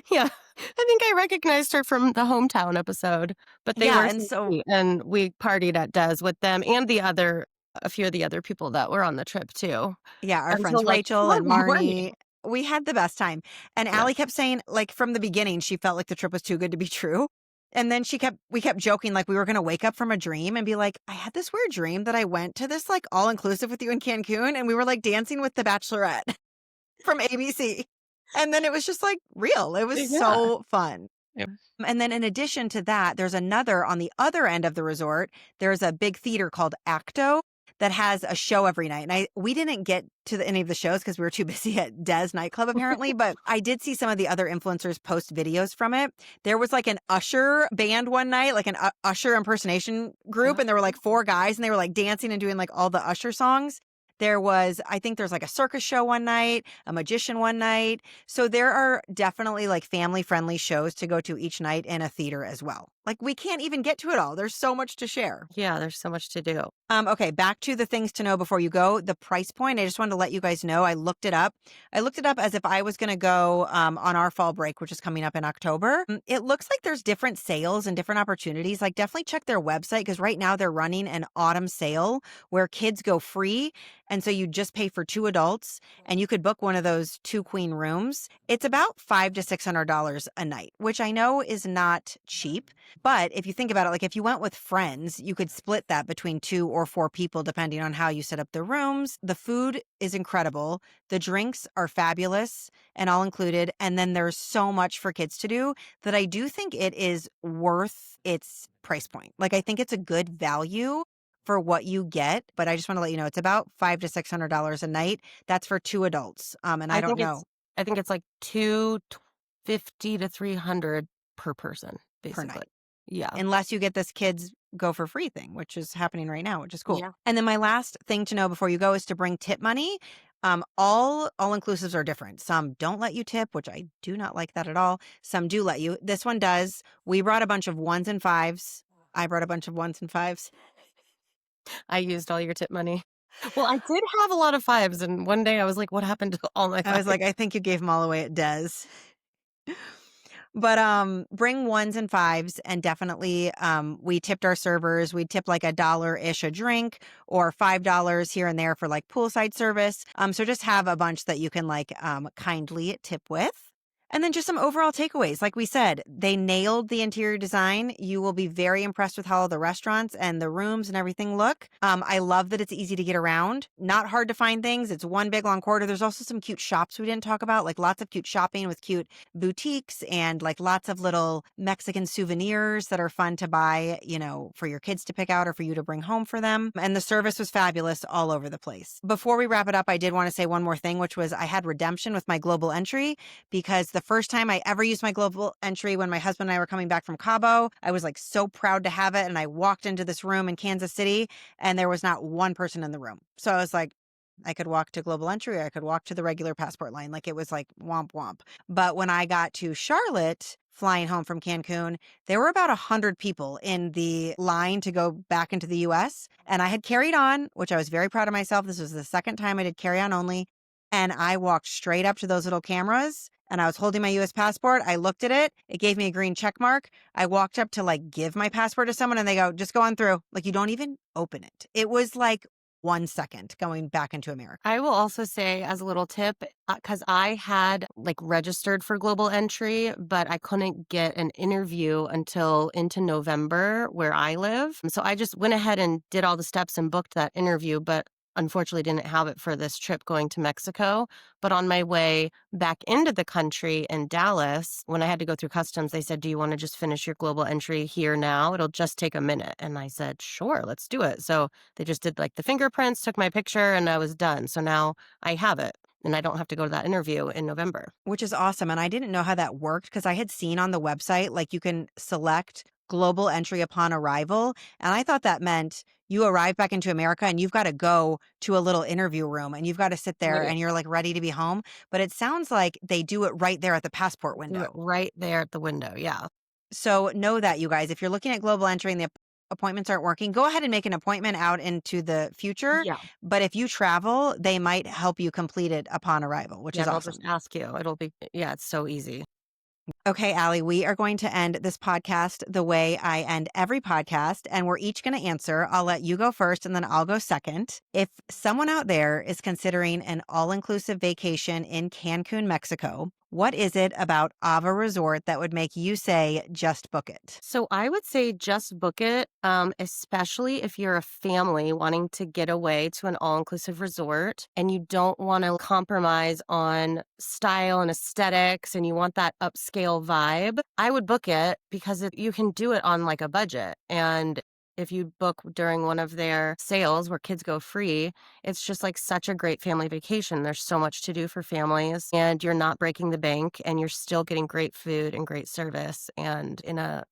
Yeah. I think I recognized her from the hometown episode, but they Yeah. were And so so sweet, and we partied at Des with them and a few of the other people that were on the trip too, yeah, our friends until, like, Rachel and tomorrow morning. Marnie, we had the best time. And Yeah. Allie kept saying, like, from the beginning, she felt like the trip was too good to be true. And then we kept joking, like, we were going to wake up from a dream and be like, I had this weird dream that I went to this, like, all inclusive with you in Cancun. And we were like dancing with the Bachelorette from ABC. And then it was just like real. It was Yeah. so fun. Yep. And then in addition to that, there's another on the other end of the resort. There's a big theater called Acto that has a show every night. And we didn't get to any of the shows because we were too busy at Des nightclub apparently, but I did see some of the other influencers post videos from it. There was like an Usher band one night, like an Usher impersonation group, and there were like four guys and they were like dancing and doing like all the Usher songs. I think there's like a circus show one night, a magician one night. So there are definitely like family friendly shows to go to each night in a theater as well. Like we can't even get to it all. There's so much to share. Yeah, there's so much to do. Okay, back to the things to know before you go. The price point, I just wanted to let you guys know. I looked it up. I looked it up as if I was going to go on our fall break, which is coming up in October. It looks like there's different sales and different opportunities. Like definitely check their website because right now they're running an autumn sale where kids go free. And so you just pay for two adults and you could book one of those two queen rooms. It's about $500 to $600 a night, which I know is not cheap. But if you think about it, like if you went with friends, you could split that between 2 or 4 people, depending on how you set up the rooms. The food is incredible. The drinks are fabulous and all included. And then there's so much for kids to do that I do think it is worth its price point. Like I think it's a good value for what you get. But I just want to let you know, it's about $500 to $600 a night. That's for two adults. And I I don't think know I think it's like 250 to 300 per person, per basically. night. Yeah. Unless you get this kids go for free thing, which is happening right now, which is cool. Yeah. And then my last thing to know before you go is to bring tip money. All inclusives are different. Some don't let you tip, which I do not like that at all. Some do let you. This one does. We brought a bunch of ones and fives. I brought a bunch of ones and fives. I used all your tip money. Well, I did have a lot of fives, and one day I was like, "What happened to all my I was fives?" like, I think you gave them all away at Des. But bring ones and fives, and definitely we tipped our servers. We tipped like $1 ish a drink or $5 here and there for like poolside service. So just have a bunch that you can like kindly tip with. And then just some overall takeaways. Like we said, they nailed the interior design. You will be very impressed with how the restaurants and the rooms and everything look. I love that it's easy to get around, not hard to find things. It's one big long corridor. There's also some cute shops we didn't talk about, like lots of cute shopping with cute boutiques and like lots of little Mexican souvenirs that are fun to buy, for your kids to pick out or for you to bring home for them. And the service was fabulous all over the place. Before we wrap it up, I did want to say one more thing, which was I had redemption with my global entry because the first time I ever used my global entry when my husband and I were coming back from Cabo, I was like so proud to have it. And I walked into this room in Kansas City and there was not one person in the room. So I was like, I could walk to global entry, I could walk to the regular passport line. Like it was like womp womp. But when I got to Charlotte, flying home from Cancun, there were about 100 people in the line to go back into the US. And I had carried on, which I was very proud of myself. This was the second time I did carry on only. And I walked straight up to those little cameras and I was holding my US passport. I looked at it. It gave me a green check mark. I walked up to like give my passport to someone and they go, just go on through. Like you don't even open it. It was like 1 second going back into America. I will also say as a little tip, because I had like registered for global entry, but I couldn't get an interview until into November where I live. So I just went ahead and did all the steps and booked that interview, but unfortunately didn't have it for this trip going to Mexico. But on my way back into the country in Dallas, when I had to go through customs, they said, do you want to just finish your global entry here now? It'll just take a minute. And I said, sure, let's do it. So they just did like the fingerprints, took my picture, and I was done. So now I have it and I don't have to go to that interview in November. Which is awesome. And I didn't know how that worked because I had seen on the website, like you can select global entry upon arrival. And I thought that meant you arrive back into America and you've got to go to a little interview room and you've got to sit there Right. and you're like ready to be home. But it sounds like they do it right there at the passport Do window. it right there at the window. Yeah. So know that, you guys, if you're looking at global entry and the appointments aren't working, go ahead and make an appointment out into the future. Yeah. But if you travel, they might help you complete it upon arrival, which Yeah. is They'll just awesome. ask you. It'll be, yeah, it's so easy. Okay, Allie, we are going to end this podcast the way I end every podcast, and we're each going to answer. I'll let you go first and then I'll go second. If someone out there is considering an all-inclusive vacation in Cancun, Mexico, what is it about Ava Resort that would make you say, just book it? So I would say just book it, especially if you're a family wanting to get away to an all-inclusive resort and you don't want to compromise on style and aesthetics and you want that upscale vibe. I would book it because you can do it on like a budget. And if you book during one of their sales where kids go free, it's just like such a great family vacation. There's so much to do for families, and you're not breaking the bank, and you're still getting great food and great service and in a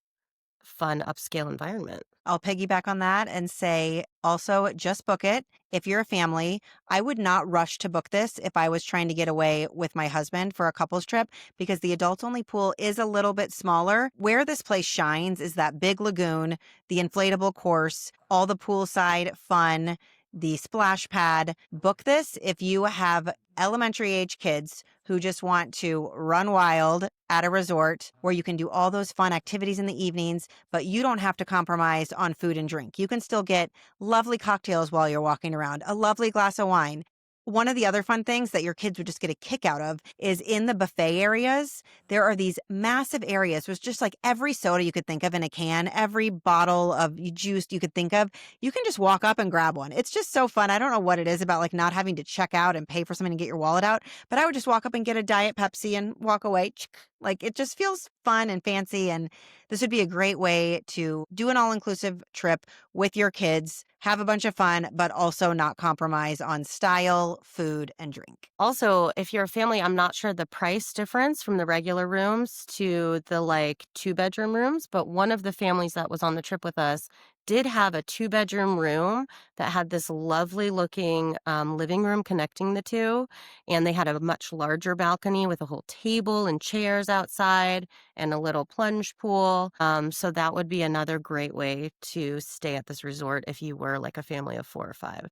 fun upscale environment. I'll piggyback on that and say also just book it. If you're a family, I would not rush to book this if I was trying to get away with my husband for a couples trip because the adult only pool is a little bit smaller. Where this place shines is that big lagoon, the inflatable course, all the poolside fun, the splash pad. Book this if you have elementary age kids who just want to run wild at a resort where you can do all those fun activities in the evenings, but you don't have to compromise on food and drink. You can still get lovely cocktails while you're walking around, a lovely glass of wine. One of the other fun things that your kids would just get a kick out of is in the buffet areas. There are these massive areas with just like every soda you could think of in a can, every bottle of juice you could think of. You can just walk up and grab one. It's just so fun. I don't know what it is about like not having to check out and pay for something and get your wallet out, but I would just walk up and get a Diet Pepsi and walk away. Like it just feels fun and fancy. And this would be a great way to do an all-inclusive trip with your kids, have a bunch of fun, but also not compromise on style, food, and drink. Also, if you're a family, I'm not sure the price difference from the regular rooms to the like 2-bedroom rooms, but one of the families that was on the trip with us did have a 2-bedroom room that had this lovely looking living room connecting the two. And they had a much larger balcony with a whole table and chairs outside and a little plunge pool. So that would be another great way to stay at this resort if you were like a family of 4 or 5.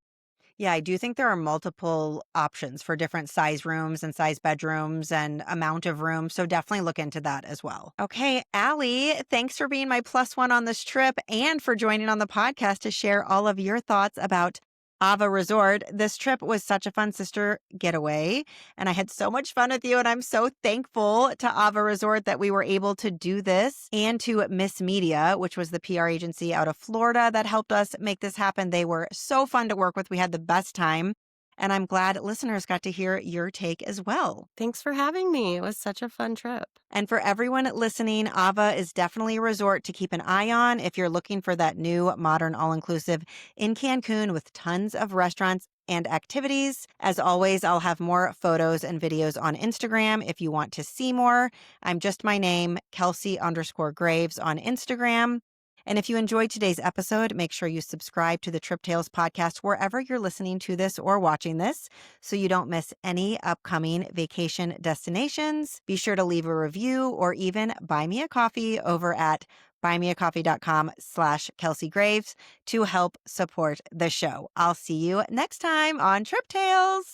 Yeah, I do think there are multiple options for different size rooms and size bedrooms and amount of rooms. So definitely look into that as well. Okay, Allie, thanks for being my plus one on this trip and for joining on the podcast to share all of your thoughts about Ava Resort. This trip was such a fun sister getaway, and I had so much fun with you. And I'm so thankful to Ava Resort that we were able to do this, and to Miss Media, which was the PR agency out of Florida that helped us make this happen. They were so fun to work with. We had the best time. And I'm glad listeners got to hear your take as well. Thanks for having me. It was such a fun trip. And for everyone listening, Ava is definitely a resort to keep an eye on if you're looking for that new modern all-inclusive in Cancun with tons of restaurants and activities. As always, I'll have more photos and videos on Instagram if you want to see more. I'm just my name, Kelsey_Graves on Instagram. And if you enjoyed today's episode, make sure you subscribe to the Trip Tales podcast wherever you're listening to this or watching this so you don't miss any upcoming vacation destinations. Be sure to leave a review or even buy me a coffee over at buymeacoffee.com/Kelsey Graves to help support the show. I'll see you next time on Trip Tales.